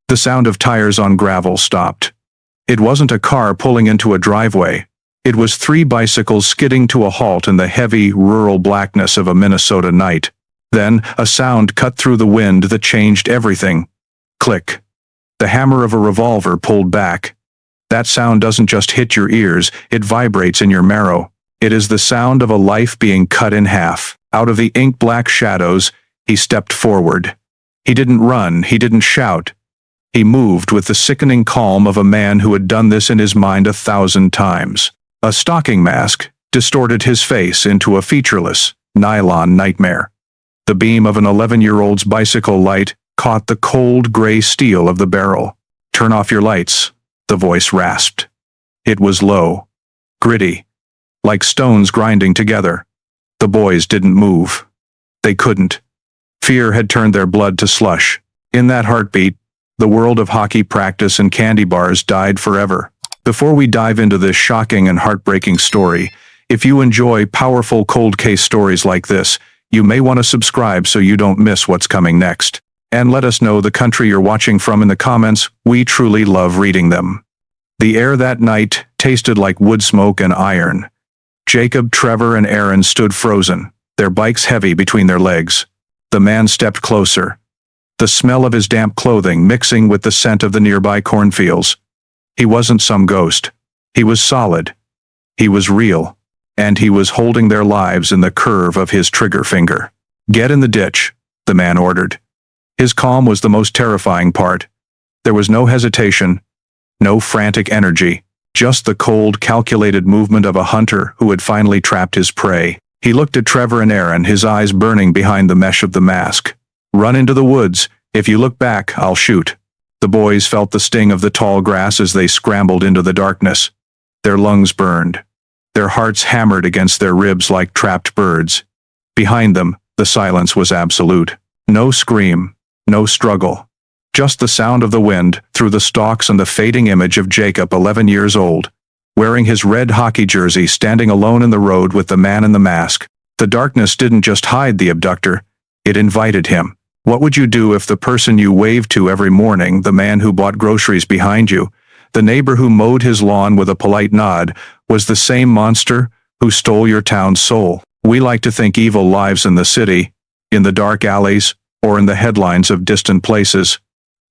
The sound of tires on gravel stopped. It wasn't a car pulling into a driveway. It was 3 bicycles skidding to a halt in the heavy, rural blackness of a Minnesota night. Then, a sound cut through the wind that changed everything. Click. The hammer of a revolver pulled back. That sound doesn't just hit your ears, it vibrates in your marrow. It is the sound of a life being cut in half. Out of the ink-black shadows, he stepped forward. He didn't run, he didn't shout. He moved with the sickening calm of a man who had done this in his mind 1,000 times. A stocking mask distorted his face into a featureless, nylon nightmare. The beam of an 11-year-old's bicycle light caught the cold gray steel of the barrel. "Turn off your lights," the voice rasped. It was low, gritty, like stones grinding together. The boys didn't move. They couldn't. Fear had turned their blood to slush. In that heartbeat, the world of hockey practice and candy bars died forever. Before we dive into this shocking and heartbreaking story, if you enjoy powerful cold case stories like this, you may want to subscribe so you don't miss what's coming next. And let us know the country you're watching from in the comments. We truly love reading them. The air that night tasted like wood smoke and iron. Jacob, Trevor, and Aaron stood frozen, their bikes heavy between their legs. The man stepped closer, the smell of his damp clothing mixing with the scent of the nearby cornfields. He wasn't some ghost. He was solid. He was real. And he was holding their lives in the curve of his trigger finger. "Get in the ditch," the man ordered. His calm was the most terrifying part. There was no hesitation, no frantic energy, just the cold, calculated movement of a hunter who had finally trapped his prey. He looked at Trevor and Aaron, his eyes burning behind the mesh of the mask. "Run into the woods. If you look back, I'll shoot." The boys felt the sting of the tall grass as they scrambled into the darkness. Their lungs burned. Their hearts hammered against their ribs like trapped birds. Behind them, the silence was absolute. No scream, no struggle. Just the sound of the wind through the stalks and the fading image of Jacob, 11 years old, wearing his red hockey jersey, standing alone in the road with the man in the mask. The darkness didn't just hide the abductor, it invited him. What would you do if the person you waved to every morning, the man who bought groceries behind you, the neighbor who mowed his lawn with a polite nod, was the same monster who stole your town's soul? We like to think evil lives in the city, in the dark alleys, or in the headlines of distant places.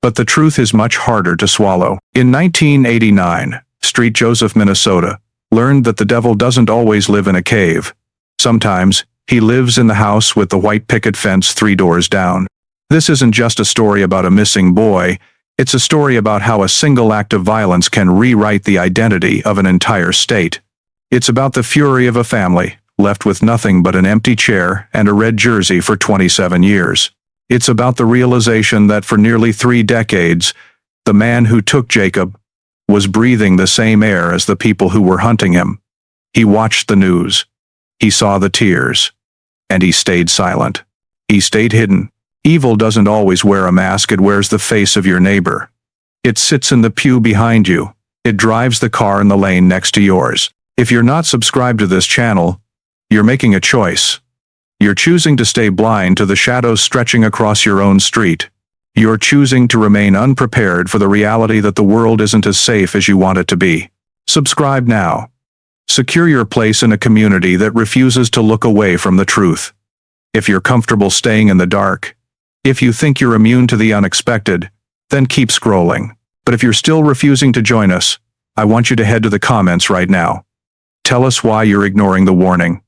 But the truth is much harder to swallow. In 1989, Street Joseph, Minnesota, learned that the devil doesn't always live in a cave. Sometimes, he lives in the house with the white picket fence 3 doors down. This isn't just a story about a missing boy, it's a story about how a single act of violence can rewrite the identity of an entire state. It's about the fury of a family, left with nothing but an empty chair and a red jersey for 27 years. It's about the realization that for nearly 3 decades, the man who took Jacob was breathing the same air as the people who were hunting him. He watched the news. He saw the tears. And he stayed silent. He stayed hidden. Evil doesn't always wear a mask, it wears the face of your neighbor. It sits in the pew behind you. It drives the car in the lane next to yours. If you're not subscribed to this channel, you're making a choice. You're choosing to stay blind to the shadows stretching across your own street. You're choosing to remain unprepared for the reality that the world isn't as safe as you want it to be. Subscribe now. Secure your place in a community that refuses to look away from the truth. If you're comfortable staying in the dark, if you think you're immune to the unexpected, then keep scrolling. But if you're still refusing to join us, I want you to head to the comments right now. Tell us why you're ignoring the warning.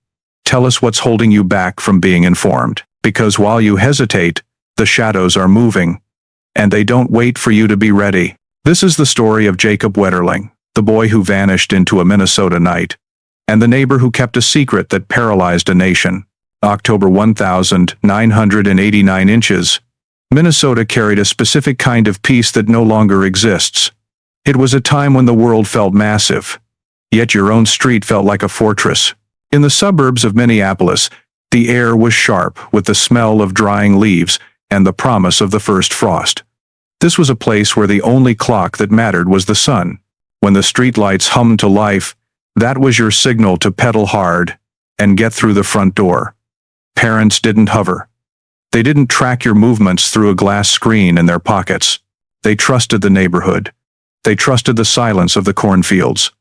Tell us what's holding you back from being informed. Because while you hesitate, the shadows are moving. And they don't wait for you to be ready. This is the story of Jacob Wetterling, the boy who vanished into a Minnesota night, and the neighbor who kept a secret that paralyzed a nation. October 1989 inches. Minnesota carried a specific kind of peace that no longer exists. It was a time when the world felt massive, yet your own street felt like a fortress. In the suburbs of Minneapolis, the air was sharp with the smell of drying leaves and the promise of the first frost. This was a place where the only clock that mattered was the sun. When the streetlights hummed to life, that was your signal to pedal hard and get through the front door. Parents didn't hover. They didn't track your movements through a glass screen in their pockets. They trusted the neighborhood. They trusted the silence of the cornfields.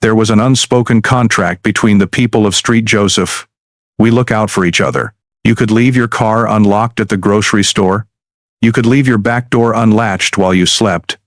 There was an unspoken contract between the people of Street Joseph. We look out for each other. You could leave your car unlocked at the grocery store. You could leave your back door unlatched while you slept.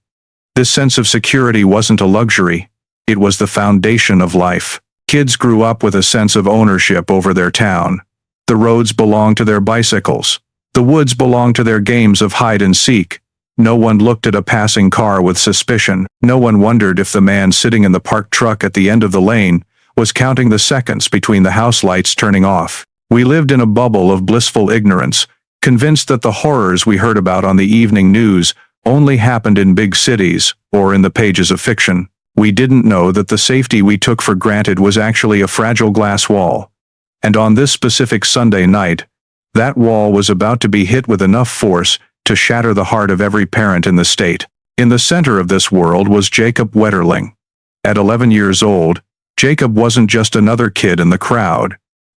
This sense of security wasn't a luxury. It was the foundation of life. Kids grew up with a sense of ownership over their town. The roads belonged to their bicycles. The woods belonged to their games of hide and seek. No one looked at a passing car with suspicion. No one wondered if the man sitting in the parked truck at the end of the lane was counting the seconds between the house lights turning off. We lived in a bubble of blissful ignorance, convinced that the horrors we heard about on the evening news only happened in big cities or in the pages of fiction. We didn't know that the safety we took for granted was actually a fragile glass wall. And on this specific Sunday night, that wall was about to be hit with enough force to shatter the heart of every parent in the state. In the center of this world was Jacob Wetterling. At 11 years old, Jacob wasn't just another kid in the crowd.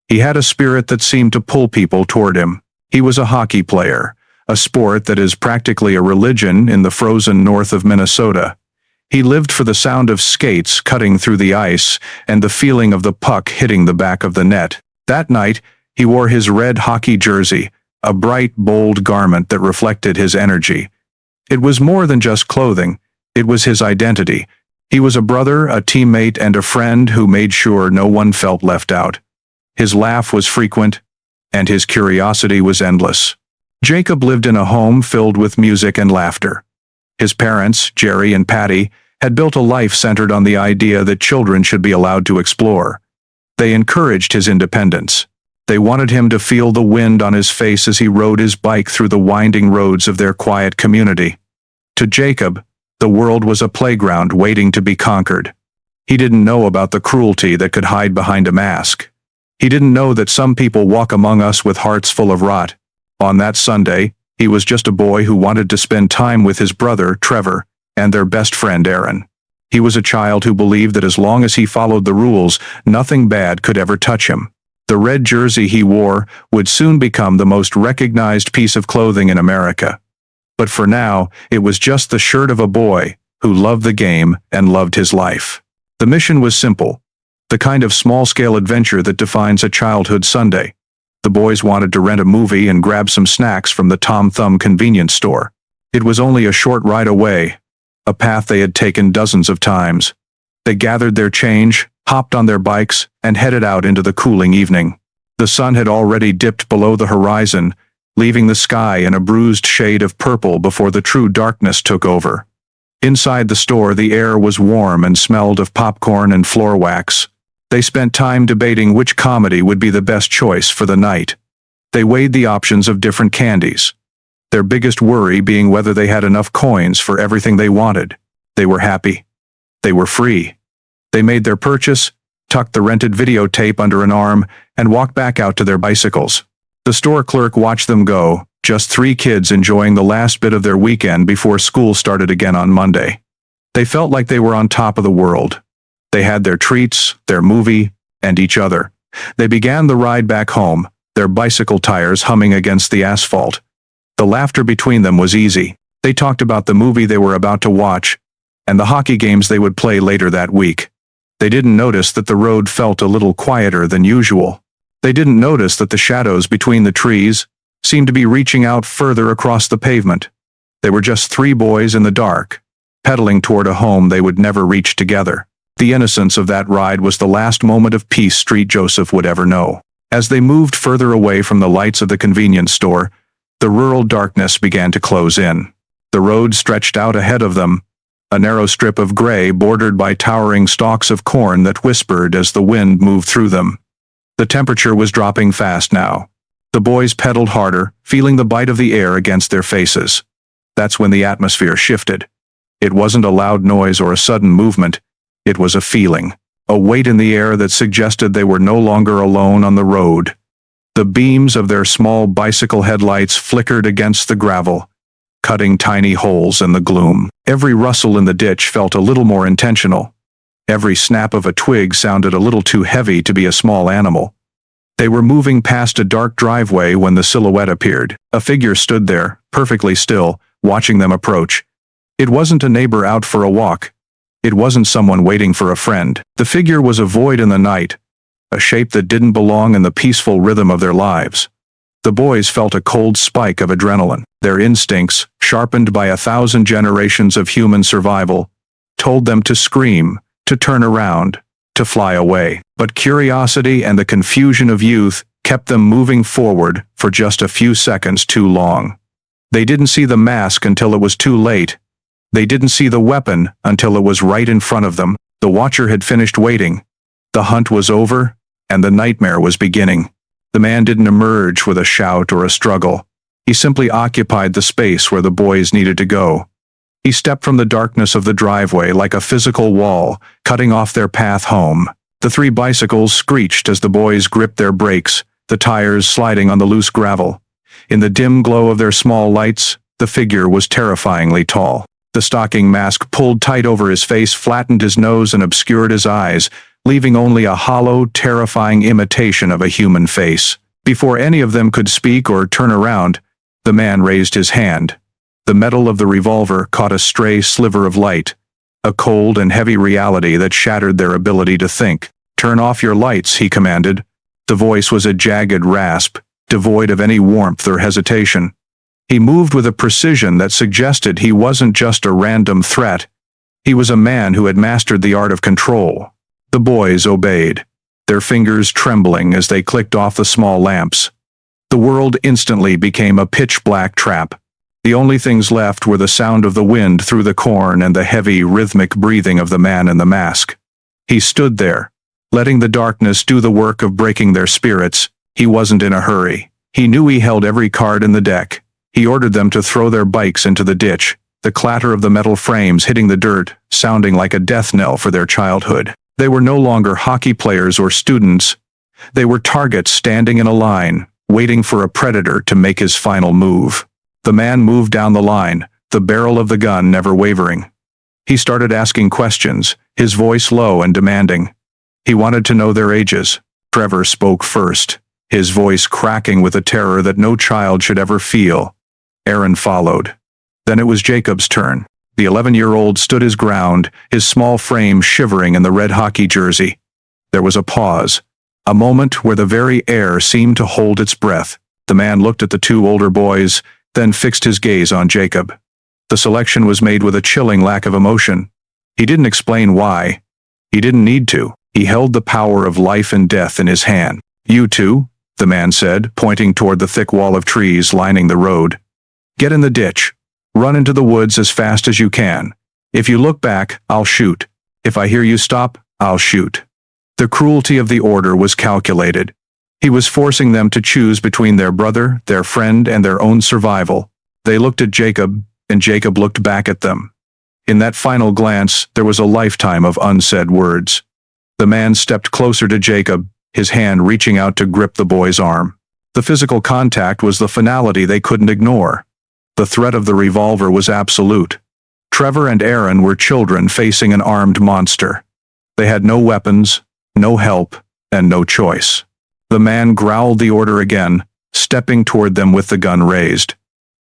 He had a spirit that seemed to pull people toward him. He was a hockey player, a sport that is practically a religion in the frozen north of Minnesota. He lived for the sound of skates cutting through the ice and the feeling of the puck hitting the back of the net. That night, he wore his red hockey jersey, a bright, bold garment that reflected his energy. It was more than just clothing. It was his identity. He was a brother, a teammate, and a friend who made sure no one felt left out. His laugh was frequent, and his curiosity was endless. Jacob lived in a home filled with music and laughter. His parents, Jerry and Patty, had built a life centered on the idea that children should be allowed to explore. They encouraged his independence. They wanted him to feel the wind on his face as he rode his bike through the winding roads of their quiet community. To Jacob, the world was a playground waiting to be conquered. He didn't know about the cruelty that could hide behind a mask. He didn't know that some people walk among us with hearts full of rot. On that Sunday, he was just a boy who wanted to spend time with his brother, Trevor, and their best friend, Aaron. He was a child who believed that as long as he followed the rules, nothing bad could ever touch him. The red jersey he wore would soon become the most recognized piece of clothing in America. But for now, it was just the shirt of a boy who loved the game and loved his life. The mission was simple, the kind of small-scale adventure that defines a childhood Sunday. The boys wanted to rent a movie and grab some snacks from the Tom Thumb convenience store. It was only a short ride away, a path they had taken dozens of times. They gathered their change, hopped on their bikes, and headed out into the cooling evening. The sun had already dipped below the horizon, leaving the sky in a bruised shade of purple before the true darkness took over. Inside the store, the air was warm and smelled of popcorn and floor wax. They spent time debating which comedy would be the best choice for the night. They weighed the options of different candies, their biggest worry being whether they had enough coins for everything they wanted. They were happy. They were free. They made their purchase, tucked the rented videotape under an arm, and walked back out to their bicycles. The store clerk watched them go, just 3 kids enjoying the last bit of their weekend before school started again on Monday. They felt like they were on top of the world. They had their treats, their movie, and each other. They began the ride back home, their bicycle tires humming against the asphalt. The laughter between them was easy. They talked about the movie they were about to watch, and the hockey games they would play later that week. They didn't notice that the road felt a little quieter than usual. They didn't notice that the shadows between the trees seemed to be reaching out further across the pavement. They were just 3 boys in the dark, pedaling toward a home they would never reach together. The innocence of that ride was the last moment of peace Street Joseph would ever know. As they moved further away from the lights of the convenience store, the rural darkness began to close in. The road stretched out ahead of them, a narrow strip of gray bordered by towering stalks of corn that whispered as the wind moved through them. The temperature was dropping fast now. The boys pedaled harder, feeling the bite of the air against their faces. That's when the atmosphere shifted. It wasn't a loud noise or a sudden movement. It was a feeling, a weight in the air that suggested they were no longer alone on the road. The beams of their small bicycle headlights flickered against the gravel, cutting tiny holes in the gloom. Every rustle in the ditch felt a little more intentional. Every snap of a twig sounded a little too heavy to be a small animal. They were moving past a dark driveway when the silhouette appeared. A figure stood there, perfectly still, watching them approach. It wasn't a neighbor out for a walk. It wasn't someone waiting for a friend. The figure was a void in the night, a shape that didn't belong in the peaceful rhythm of their lives. The boys felt a cold spike of adrenaline. Their instincts, sharpened by 1,000 generations of human survival, told them to scream, to turn around, to fly away. But curiosity and the confusion of youth kept them moving forward for just a few seconds too long. They didn't see the mask until it was too late. They didn't see the weapon until it was right in front of them. The watcher had finished waiting. The hunt was over, and the nightmare was beginning. The man didn't emerge with a shout or a struggle. He simply occupied the space where the boys needed to go. He stepped from the darkness of the driveway like a physical wall, cutting off their path home. The 3 bicycles screeched as the boys gripped their brakes, the tires sliding on the loose gravel. In the dim glow of their small lights, the figure was terrifyingly tall. The stocking mask pulled tight over his face flattened his nose and obscured his eyes, leaving only a hollow, terrifying imitation of a human face. Before any of them could speak or turn around, the man raised his hand. The metal of the revolver caught a stray sliver of light, a cold and heavy reality that shattered their ability to think. "Turn off your lights," he commanded. The voice was a jagged rasp, devoid of any warmth or hesitation. He moved with a precision that suggested he wasn't just a random threat. He was a man who had mastered the art of control. The boys obeyed, their fingers trembling as they clicked off the small lamps. The world instantly became a pitch-black trap. The only things left were the sound of the wind through the corn and the heavy, rhythmic breathing of the man in the mask. He stood there, letting the darkness do the work of breaking their spirits. He wasn't in a hurry. He knew he held every card in the deck. He ordered them to throw their bikes into the ditch, the clatter of the metal frames hitting the dirt, sounding like a death knell for their childhood. They were no longer hockey players or students. They were targets standing in a line, waiting for a predator to make his final move. The man moved down the line, the barrel of the gun never wavering. He started asking questions, his voice low and demanding. He wanted to know their ages. Trevor spoke first, his voice cracking with a terror that no child should ever feel. Aaron followed. Then it was Jacob's turn. The 11-year-old stood his ground, his small frame shivering in the red hockey jersey. There was a pause, a moment where the very air seemed to hold its breath. The man looked at the 2 older boys, then fixed his gaze on Jacob. The selection was made with a chilling lack of emotion. He didn't explain why. He didn't need to. He held the power of life and death in his hand. "You two," the man said, pointing toward the thick wall of trees lining the road. "Get in the ditch. Run into the woods as fast as you can. If you look back, I'll shoot. If I hear you stop, I'll shoot." The cruelty of the order was calculated. He was forcing them to choose between their brother, their friend, and their own survival. They looked at Jacob, and Jacob looked back at them. In that final glance, there was a lifetime of unsaid words. The man stepped closer to Jacob, his hand reaching out to grip the boy's arm. The physical contact was the finality they couldn't ignore. The threat of the revolver was absolute. Trevor and Aaron were children facing an armed monster. They had no weapons, no help, and no choice. The man growled the order again, stepping toward them with the gun raised.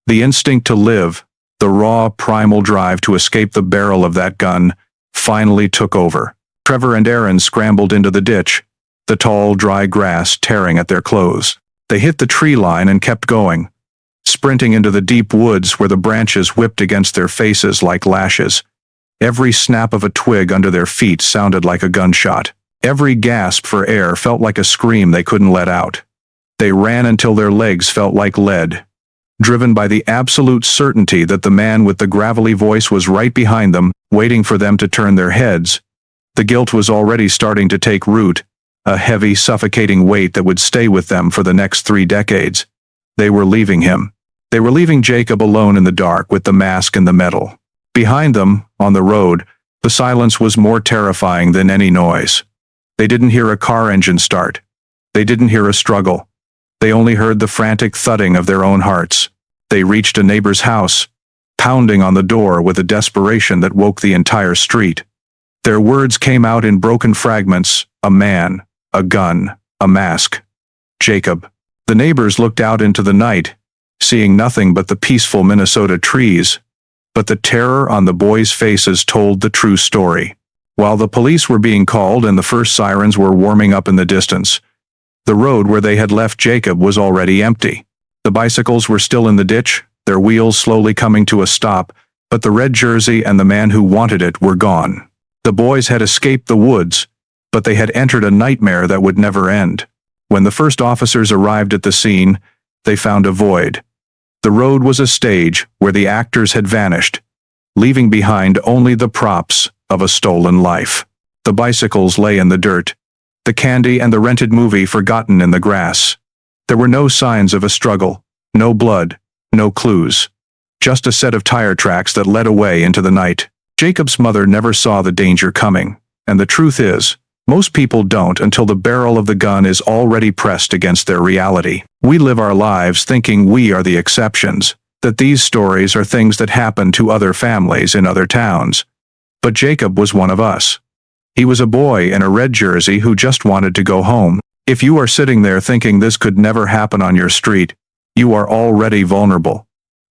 The instinct to live, the raw, primal drive to escape the barrel of that gun, finally took over. Trevor and Aaron scrambled into the ditch, the tall, dry grass tearing at their clothes. They hit the tree line and kept going, sprinting into the deep woods where the branches whipped against their faces like lashes. Every snap of a twig under their feet sounded like a gunshot. Every gasp for air felt like a scream they couldn't let out. They ran until their legs felt like lead, driven by the absolute certainty that the man with the gravelly voice was right behind them, waiting for them to turn their heads. The guilt was already starting to take root, a heavy, suffocating weight that would stay with them for the next 3 decades. They were leaving him. They were leaving Jacob alone in the dark with the mask and the metal. Behind them, on the road, the silence was more terrifying than any noise. They didn't hear a car engine start. They didn't hear a struggle. They only heard the frantic thudding of their own hearts. They reached a neighbor's house, pounding on the door with a desperation that woke the entire street. Their words came out in broken fragments: a man, a gun, a mask. Jacob. The neighbors looked out into the night, seeing nothing but the peaceful Minnesota trees. But the terror on the boys' faces told the true story. While the police were being called and the first sirens were warming up in the distance, the road where they had left Jacob was already empty. The bicycles were still in the ditch, their wheels slowly coming to a stop, but the red jersey and the man who wanted it were gone. The boys had escaped the woods, but they had entered a nightmare that would never end. When the first officers arrived at the scene, they found a void. The road was a stage where the actors had vanished, leaving behind only the props of a stolen life. The bicycles lay in the dirt, the candy and the rented movie forgotten in the grass. There were no signs of a struggle, no blood, no clues. Just a set of tire tracks that led away into the night. Jacob's mother never saw the danger coming, and the truth is, most people don't until the barrel of the gun is already pressed against their reality. We live our lives thinking we are the exceptions, that these stories are things that happen to other families in other towns. But Jacob was one of us. He was a boy in a red jersey who just wanted to go home. If you are sitting there thinking this could never happen on your street, you are already vulnerable.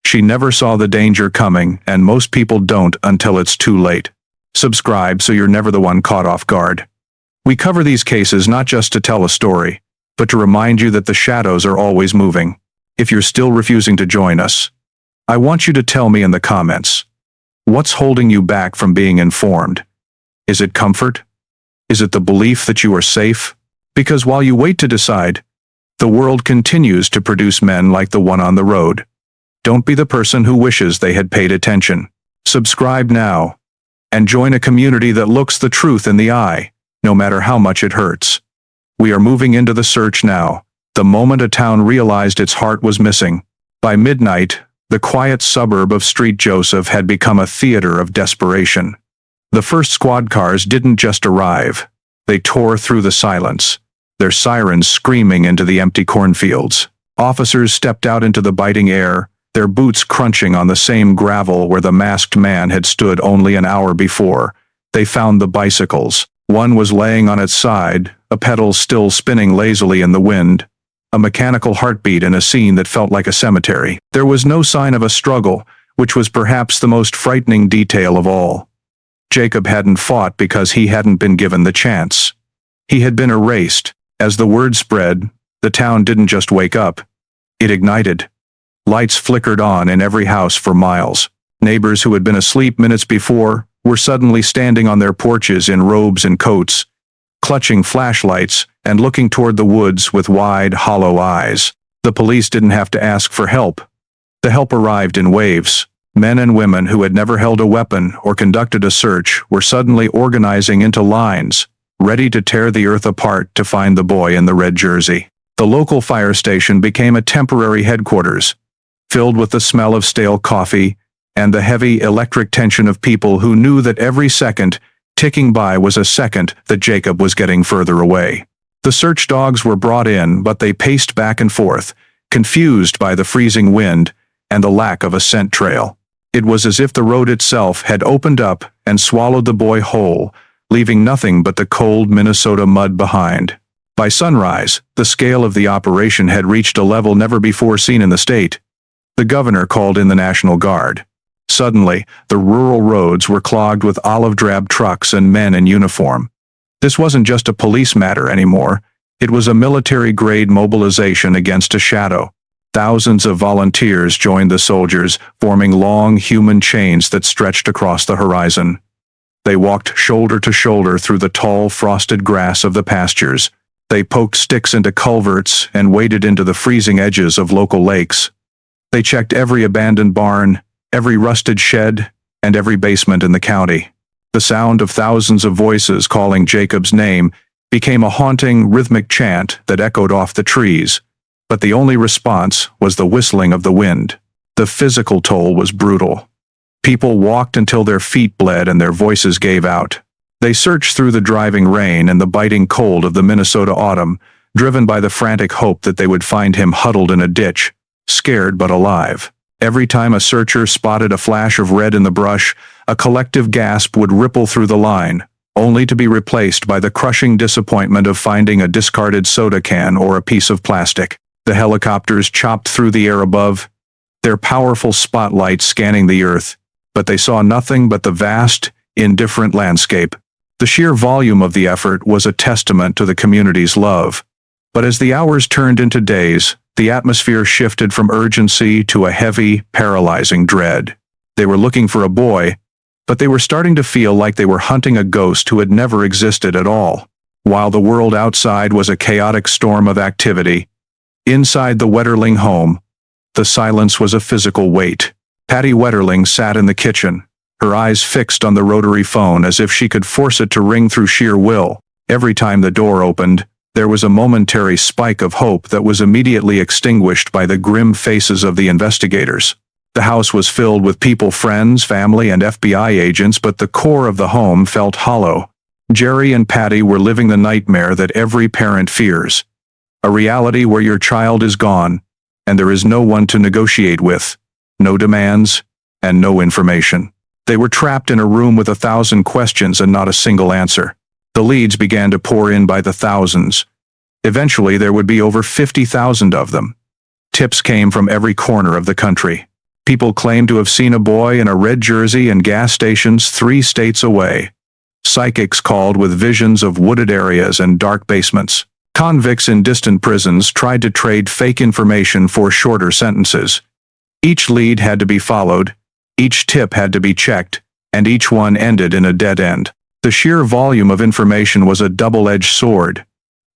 She never saw the danger coming, and most people don't until it's too late. Subscribe so you're never the one caught off guard. We cover these cases not just to tell a story, but to remind you that the shadows are always moving. If you're still refusing to join us, I want you to tell me in the comments. What's holding you back from being informed? Is it comfort? Is it the belief that you are safe? Because while you wait to decide, the world continues to produce men like the one on the road. Don't be the person who wishes they had paid attention. Subscribe now, and join a community that looks the truth in the eye, no matter how much it hurts. We are moving into the search now, the moment a town realized its heart was missing. By midnight, the quiet suburb of Street Joseph had become a theater of desperation. The first squad cars didn't just arrive. They tore through the silence, their sirens screaming into the empty cornfields. Officers stepped out into the biting air, their boots crunching on the same gravel where the masked man had stood only an hour before. They found the bicycles. One was laying on its side, a pedal still spinning lazily in the wind, a mechanical heartbeat in a scene that felt like a cemetery. There was no sign of a struggle, which was perhaps the most frightening detail of all. Jacob hadn't fought because he hadn't been given the chance. He had been erased. As the word spread, the town didn't just wake up. It ignited. Lights flickered on in every house for miles. Neighbors who had been asleep minutes before were suddenly standing on their porches in robes and coats, clutching flashlights and looking toward the woods with wide, hollow eyes. The police didn't have to ask for help. The help arrived in waves. Men and women who had never held a weapon or conducted a search were suddenly organizing into lines, ready to tear the earth apart to find the boy in the red jersey. The local fire station became a temporary headquarters, filled with the smell of stale coffee and the heavy electric tension of people who knew that every second ticking by was a second that Jacob was getting further away. The search dogs were brought in, but they paced back and forth, confused by the freezing wind and the lack of a scent trail. It was as if the road itself had opened up and swallowed the boy whole, leaving nothing but the cold Minnesota mud behind. By sunrise, the scale of the operation had reached a level never before seen in the state. The governor called in the National Guard. Suddenly, the rural roads were clogged with olive-drab trucks and men in uniform. This wasn't just a police matter anymore. It was a military-grade mobilization against a shadow. Thousands of volunteers joined the soldiers, forming long human chains that stretched across the horizon. They walked shoulder to shoulder through the tall, frosted grass of the pastures. They poked sticks into culverts and waded into the freezing edges of local lakes. They checked every abandoned barn, every rusted shed, and every basement in the county. The sound of thousands of voices calling Jacob's name became a haunting, rhythmic chant that echoed off the trees. But the only response was the whistling of the wind. The physical toll was brutal. People walked until their feet bled and their voices gave out. They searched through the driving rain and the biting cold of the Minnesota autumn, driven by the frantic hope that they would find him huddled in a ditch, scared but alive. Every time a searcher spotted a flash of red in the brush, a collective gasp would ripple through the line, only to be replaced by the crushing disappointment of finding a discarded soda can or a piece of plastic. The helicopters chopped through the air above, their powerful spotlights scanning the earth, but they saw nothing but the vast, indifferent landscape. The sheer volume of the effort was a testament to the community's love. But as the hours turned into days, the atmosphere shifted from urgency to a heavy, paralyzing dread. They were looking for a boy, but they were starting to feel like they were hunting a ghost who had never existed at all. While the world outside was a chaotic storm of activity, inside the Wetterling home, the silence was a physical weight. Patty Wetterling sat in the kitchen, her eyes fixed on the rotary phone as if she could force it to ring through sheer will. Every time the door opened, there was a momentary spike of hope that was immediately extinguished by the grim faces of the investigators. The house was filled with people, friends, family, and FBI agents, but the core of the home felt hollow. Jerry and Patty were living the nightmare that every parent fears. A reality where your child is gone, and there is no one to negotiate with, no demands, and no information. They were trapped in a room with 1,000 questions and not a single answer. The leads began to pour in by the thousands. Eventually, there would be over 50,000 of them. Tips came from every corner of the country. People claimed to have seen a boy in a red jersey in gas stations 3 states away. Psychics called with visions of wooded areas and dark basements. Convicts in distant prisons tried to trade fake information for shorter sentences. Each lead had to be followed, each tip had to be checked, and each one ended in a dead end. The sheer volume of information was a double-edged sword.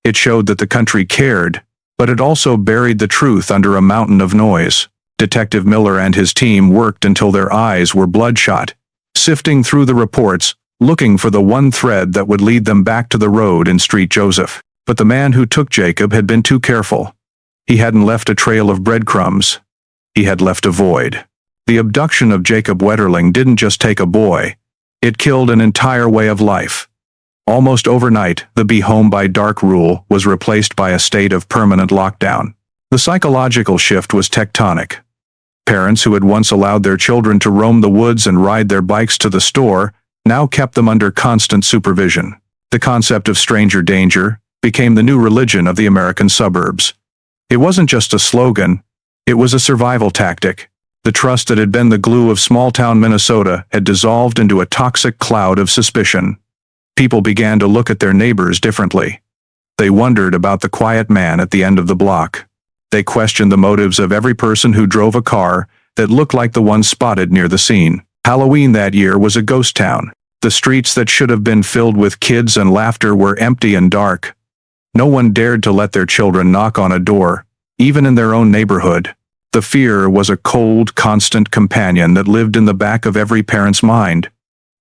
It showed that the country cared, but it also buried the truth under a mountain of noise. Detective Miller and his team worked until their eyes were bloodshot, sifting through the reports, looking for the one thread that would lead them back to the road in Street Joseph. But the man who took Jacob had been too careful. He hadn't left a trail of breadcrumbs. He had left a void. The abduction of Jacob Wetterling didn't just take a boy. It killed an entire way of life. Almost overnight, the be home by dark rule was replaced by a state of permanent lockdown. The psychological shift was tectonic. Parents who had once allowed their children to roam the woods and ride their bikes to the store now kept them under constant supervision. The concept of stranger danger became the new religion of the American suburbs. It wasn't just a slogan, it was a survival tactic. The trust that had been the glue of small-town Minnesota had dissolved into a toxic cloud of suspicion. People began to look at their neighbors differently. They wondered about the quiet man at the end of the block. They questioned the motives of every person who drove a car that looked like the one spotted near the scene. Halloween that year was a ghost town. The streets that should have been filled with kids and laughter were empty and dark. No one dared to let their children knock on a door, even in their own neighborhood. The fear was a cold, constant companion that lived in the back of every parent's mind.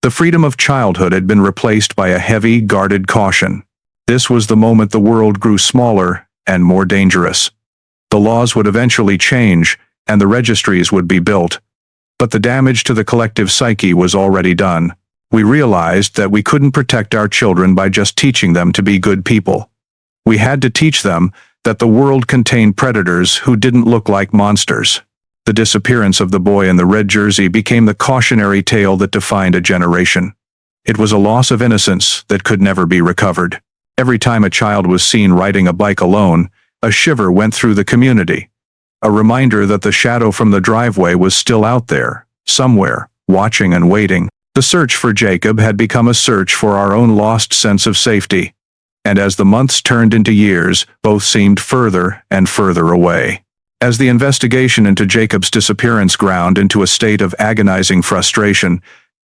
The freedom of childhood had been replaced by a heavy, guarded caution. This was the moment the world grew smaller and more dangerous. The laws would eventually change, and the registries would be built. But the damage to the collective psyche was already done. We realized that we couldn't protect our children by just teaching them to be good people. We had to teach them that the world contained predators who didn't look like monsters. The disappearance of the boy in the red jersey became the cautionary tale that defined a generation. It was a loss of innocence that could never be recovered. Every time a child was seen riding a bike alone, a shiver went through the community. A reminder that the shadow from the driveway was still out there, somewhere, watching and waiting. The search for Jacob had become a search for our own lost sense of safety. And as the months turned into years, both seemed further and further away. As the investigation into Jacob's disappearance ground into a state of agonizing frustration,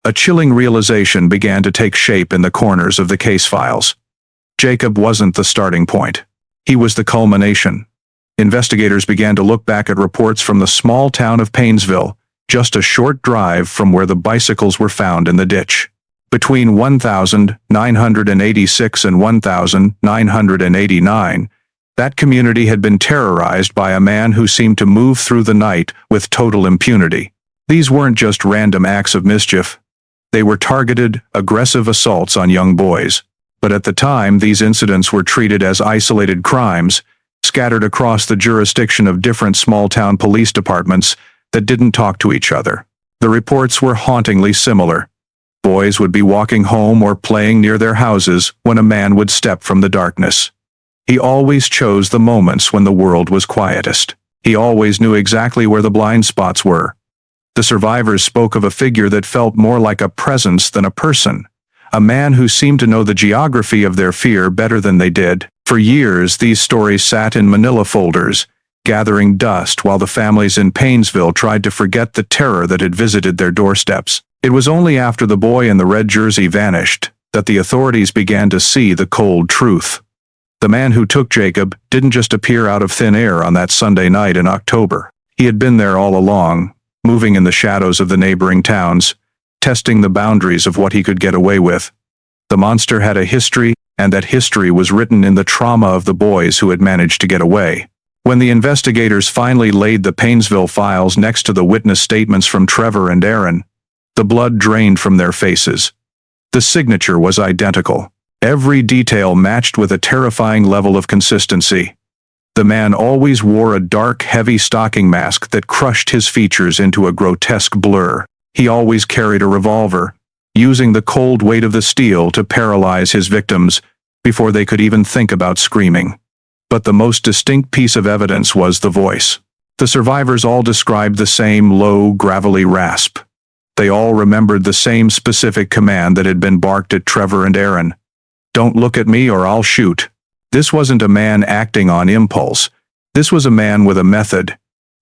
a chilling realization began to take shape in the corners of the case files. Jacob wasn't the starting point. He was the culmination. Investigators began to look back at reports from the small town of Paynesville, just a short drive from where the bicycles were found in the ditch. Between 1986 and 1989, that community had been terrorized by a man who seemed to move through the night with total impunity. These weren't just random acts of mischief. They were targeted, aggressive assaults on young boys. But at the time, these incidents were treated as isolated crimes, scattered across the jurisdiction of different small-town police departments that didn't talk to each other. The reports were hauntingly similar. Boys would be walking home or playing near their houses when a man would step from the darkness. He always chose the moments when the world was quietest. He always knew exactly where the blind spots were. The survivors spoke of a figure that felt more like a presence than a person, a man who seemed to know the geography of their fear better than they did. For years, these stories sat in manila folders, gathering dust while the families in Painesville tried to forget the terror that had visited their doorsteps. It was only after the boy in the red jersey vanished that the authorities began to see the cold truth. The man who took Jacob didn't just appear out of thin air on that Sunday night in October. He had been there all along, moving in the shadows of the neighboring towns, testing the boundaries of what he could get away with. The monster had a history, and that history was written in the trauma of the boys who had managed to get away. When the investigators finally laid the Painesville files next to the witness statements from Trevor and Aaron, the blood drained from their faces. The signature was identical. Every detail matched with a terrifying level of consistency. The man always wore a dark, heavy stocking mask that crushed his features into a grotesque blur. He always carried a revolver, using the cold weight of the steel to paralyze his victims before they could even think about screaming. But the most distinct piece of evidence was the voice. The survivors all described the same low, gravelly rasp. They all remembered the same specific command that had been barked at Trevor and Aaron. "Don't look at me or I'll shoot." This wasn't a man acting on impulse. This was a man with a method.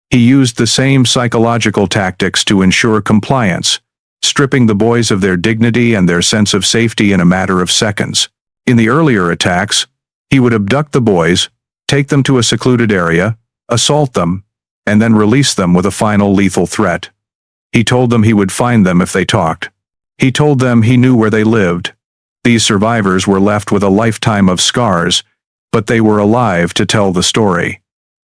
He used the same psychological tactics to ensure compliance, stripping the boys of their dignity and their sense of safety in a matter of seconds. In the earlier attacks, he would abduct the boys, take them to a secluded area, assault them, and then release them with a final lethal threat. He told them he would find them if they talked. He told them he knew where they lived. These survivors were left with a lifetime of scars, but they were alive to tell the story.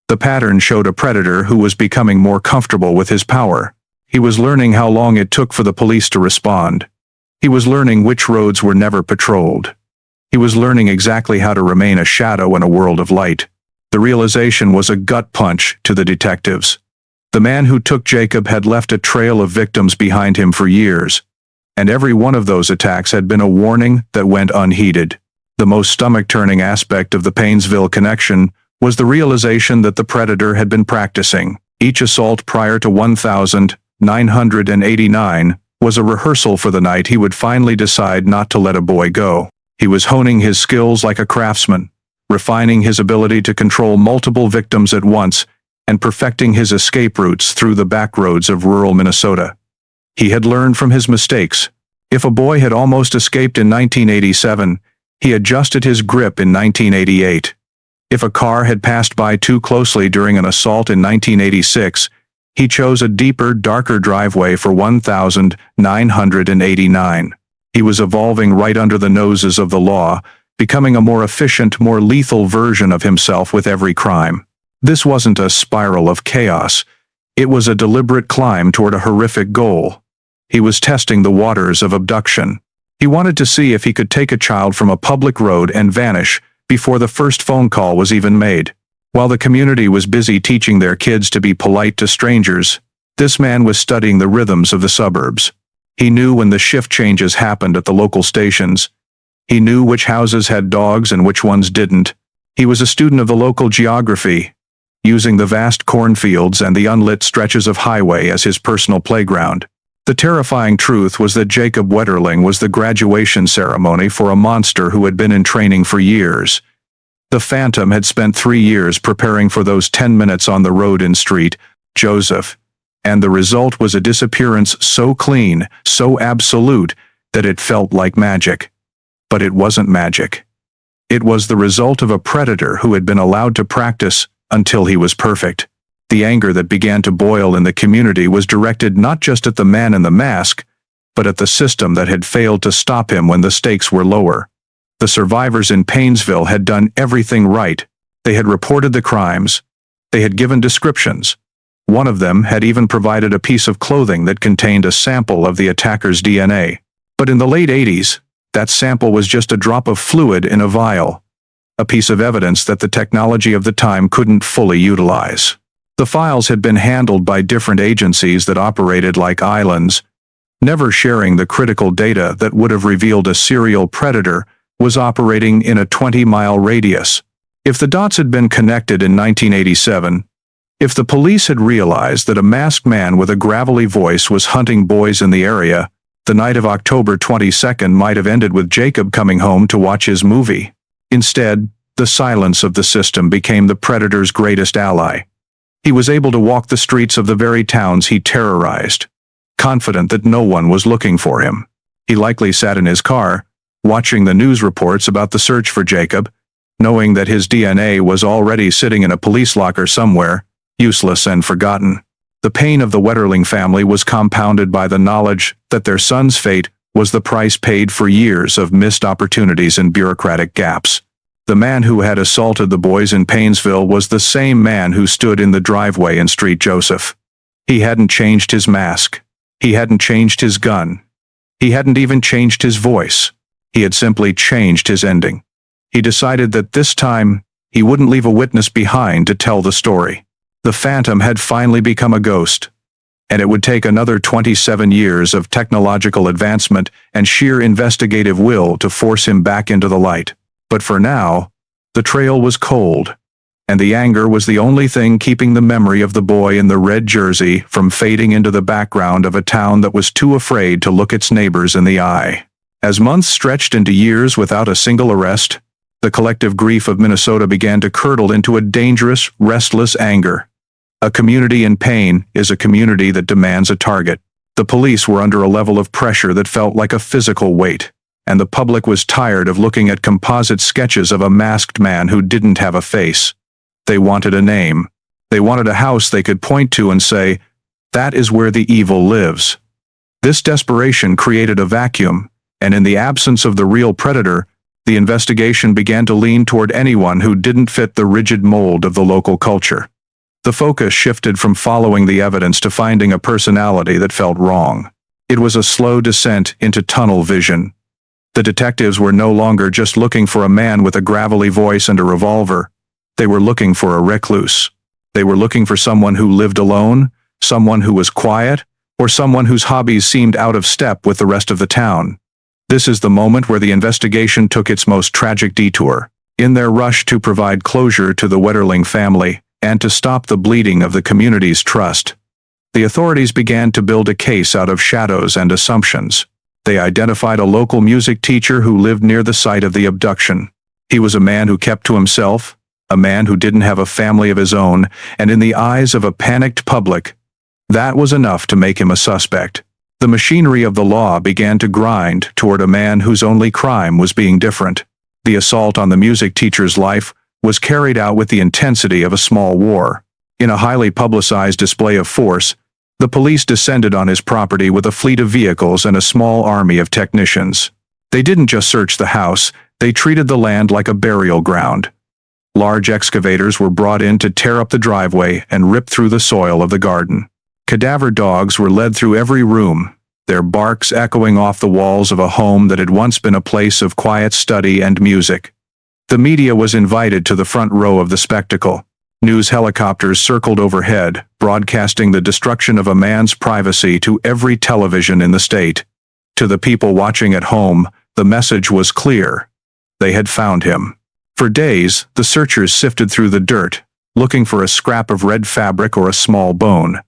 The pattern showed a predator who was becoming more comfortable with his power. He was learning how long it took for the police to respond. He was learning which roads were never patrolled. He was learning exactly how to remain a shadow in a world of light. The realization was a gut punch to the detectives. The man who took Jacob had left a trail of victims behind him for years, and every one of those attacks had been a warning that went unheeded. The most stomach-turning aspect of the Painesville connection was the realization that the predator had been practicing. Each assault prior to 1989 was a rehearsal for the night he would finally decide not to let a boy go. He was honing his skills like a craftsman, refining his ability to control multiple victims at once, and perfecting his escape routes through the backroads of rural Minnesota. He had learned from his mistakes. If a boy had almost escaped in 1987, he adjusted his grip in 1988. If a car had passed by too closely during an assault in 1986, he chose a deeper, darker driveway for 1989. He was evolving right under the noses of the law, becoming a more efficient, more lethal version of himself with every crime. This wasn't a spiral of chaos. It was a deliberate climb toward a horrific goal. He was testing the waters of abduction. He wanted to see if he could take a child from a public road and vanish before the first phone call was even made. While the community was busy teaching their kids to be polite to strangers, this man was studying the rhythms of the suburbs. He knew when the shift changes happened at the local stations. He knew which houses had dogs and which ones didn't. He was a student of the local geography, using the vast cornfields and the unlit stretches of highway as his personal playground. The terrifying truth was that Jacob Wetterling was the graduation ceremony for a monster who had been in training for years. The Phantom had spent 3 years preparing for those 10 minutes on the road in Street, Joseph, and the result was a disappearance so clean, so absolute, that it felt like magic. But it wasn't magic. It was the result of a predator who had been allowed to practice until he was perfect. The anger that began to boil in the community was directed not just at the man in the mask, but at the system that had failed to stop him when the stakes were lower. The survivors in Painesville had done everything right. They had reported the crimes. They had given descriptions. One of them had even provided a piece of clothing that contained a sample of the attacker's DNA. But in the late 80s, that sample was just a drop of fluid in a vial, a piece of evidence that the technology of the time couldn't fully utilize. The files had been handled by different agencies that operated like islands, never sharing the critical data that would have revealed a serial predator was operating in a 20-mile radius. If the dots had been connected in 1987, If the police had realized that a masked man with a gravelly voice was hunting boys in the area, the night of October 22nd might have ended with Jacob coming home to watch his movie. Instead, the silence of the system became the predator's greatest ally. He was able to walk the streets of the very towns he terrorized, confident that no one was looking for him. He likely sat in his car, watching the news reports about the search for Jacob, knowing that his DNA was already sitting in a police locker somewhere, useless and forgotten. The pain of the Wetterling family was compounded by the knowledge that their son's fate was the price paid for years of missed opportunities and bureaucratic gaps. The man who had assaulted the boys in Painesville was the same man who stood in the driveway in Street Joseph. He hadn't changed his mask. He hadn't changed his gun. He hadn't even changed his voice. He had simply changed his ending. He decided that this time, he wouldn't leave a witness behind to tell the story. The Phantom had finally become a ghost, and it would take another 27 years of technological advancement and sheer investigative will to force him back into the light. But for now, the trail was cold, and the anger was the only thing keeping the memory of the boy in the red jersey from fading into the background of a town that was too afraid to look its neighbors in the eye. As months stretched into years without a single arrest, the collective grief of Minnesota began to curdle into a dangerous, restless anger. A community in pain is a community that demands a target. The police were under a level of pressure that felt like a physical weight, and the public was tired of looking at composite sketches of a masked man who didn't have a face. They wanted a name. They wanted a house they could point to and say, "That is where the evil lives." This desperation created a vacuum, and in the absence of the real predator, the investigation began to lean toward anyone who didn't fit the rigid mold of the local culture. The focus shifted from following the evidence to finding a personality that felt wrong. It was a slow descent into tunnel vision. The detectives were no longer just looking for a man with a gravelly voice and a revolver. They were looking for a recluse. They were looking for someone who lived alone, someone who was quiet, or someone whose hobbies seemed out of step with the rest of the town. This is the moment where the investigation took its most tragic detour. In their rush to provide closure to the Wetterling family, and to stop the bleeding of the community's trust, the authorities began to build a case out of shadows and assumptions. They identified a local music teacher who lived near the site of the abduction. He was a man who kept to himself, a man who didn't have a family of his own, and in the eyes of a panicked public, that was enough to make him a suspect. The machinery of the law began to grind toward a man whose only crime was being different. The assault on the music teacher's life was carried out with the intensity of a small war. In a highly publicized display of force, the police descended on his property with a fleet of vehicles and a small army of technicians. They didn't just search the house, they treated the land like a burial ground. Large excavators were brought in to tear up the driveway and rip through the soil of the garden. Cadaver dogs were led through every room, their barks echoing off the walls of a home that had once been a place of quiet study and music. The media was invited to the front row of the spectacle. News helicopters circled overhead, broadcasting the destruction of a man's privacy to every television in the state. To the people watching at home, the message was clear. They had found him. For days, the searchers sifted through the dirt, looking for a scrap of red fabric or a small bone.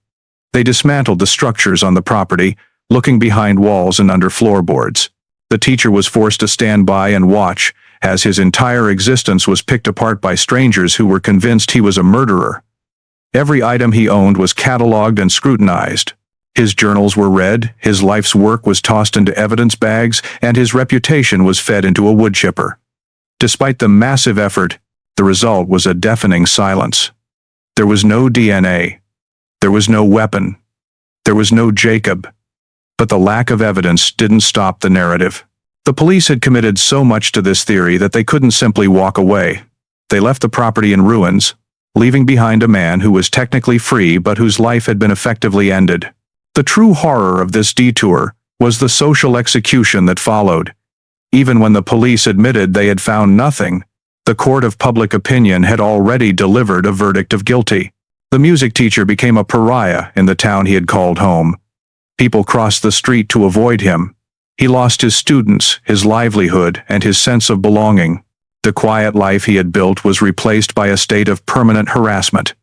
They dismantled the structures on the property, looking behind walls and under floorboards. The teacher was forced to stand by and watch, as his entire existence was picked apart by strangers who were convinced he was a murderer. Every item he owned was catalogued and scrutinized. His journals were read, his life's work was tossed into evidence bags, and his reputation was fed into a wood chipper. Despite the massive effort, the result was a deafening silence. There was no DNA. There was no weapon. There was no Jacob. But the lack of evidence didn't stop the narrative. The police had committed so much to this theory that they couldn't simply walk away. They left the property in ruins, leaving behind a man who was technically free but whose life had been effectively ended. The true horror of this detour was the social execution that followed. Even when the police admitted they had found nothing, the court of public opinion had already delivered a verdict of guilty. The music teacher became a pariah in the town he had called home. People crossed the street to avoid him. He lost his students, his livelihood, and his sense of belonging. The quiet life he had built was replaced by a state of permanent harassment.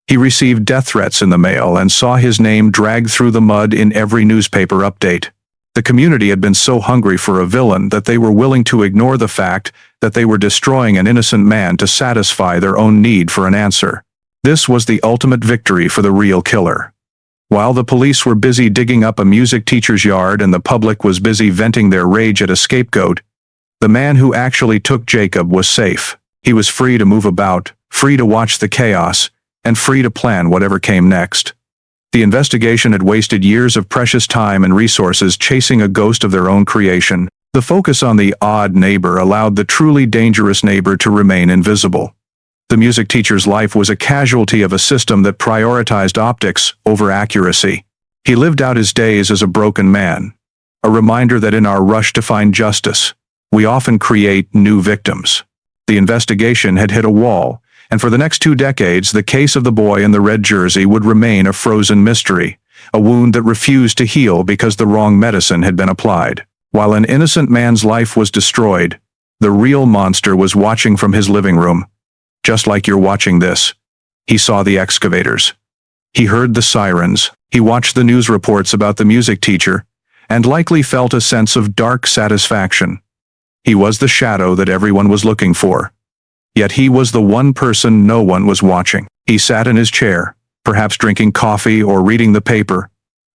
He received death threats in the mail and saw his name dragged through the mud in every newspaper update. The community had been so hungry for a villain that they were willing to ignore the fact that they were destroying an innocent man to satisfy their own need for an answer. This was the ultimate victory for the real killer. While the police were busy digging up a music teacher's yard and the public was busy venting their rage at a scapegoat, the man who actually took Jacob was safe. He was free to move about, free to watch the chaos, and free to plan whatever came next. The investigation had wasted years of precious time and resources chasing a ghost of their own creation. The focus on the odd neighbor allowed the truly dangerous neighbor to remain invisible. The music teacher's life was a casualty of a system that prioritized optics over accuracy. He lived out his days as a broken man, a reminder that in our rush to find justice, we often create new victims. The investigation had hit a wall, and for the next 2 decades, the case of the boy in the red jersey would remain a frozen mystery, a wound that refused to heal because the wrong medicine had been applied. While an innocent man's life was destroyed, the real monster was watching from his living room. Just like you're watching this. He saw the excavators. He heard the sirens. He watched the news reports about the music teacher, and likely felt a sense of dark satisfaction. He was the shadow that everyone was looking for. Yet he was the one person no one was watching. He sat in his chair, perhaps drinking coffee or reading the paper,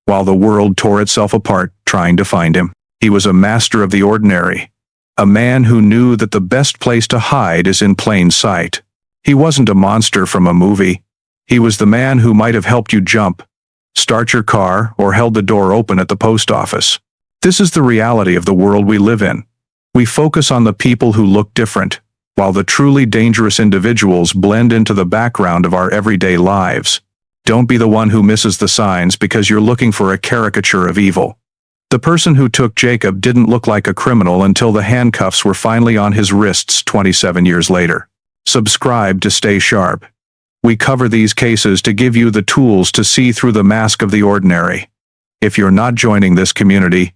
while the world tore itself apart trying to find him. He was a master of the ordinary, a man who knew that the best place to hide is in plain sight. He wasn't a monster from a movie. He was the man who might have helped you jump, start your car, or held the door open at the post office. This is the reality of the world we live in. We focus on the people who look different, while the truly dangerous individuals blend into the background of our everyday lives. Don't be the one who misses the signs because you're looking for a caricature of evil. The person who took Jacob didn't look like a criminal until the handcuffs were finally on his wrists 27 years later. Subscribe to stay sharp. We cover these cases to give you the tools to see through the mask of the ordinary. If you're not joining this community,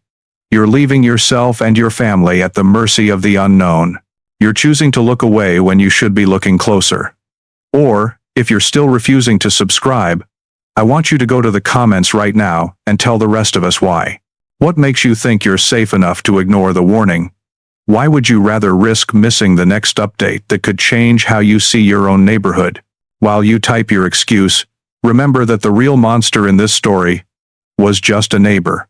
you're leaving yourself and your family at the mercy of the unknown. You're choosing to look away when you should be looking closer. Or, if you're still refusing to subscribe, I want you to go to the comments right now and tell the rest of us why. What makes you think you're safe enough to ignore the warning? Why would you rather risk missing the next update that could change how you see your own neighborhood? While you type your excuse, remember that the real monster in this story was just a neighbor.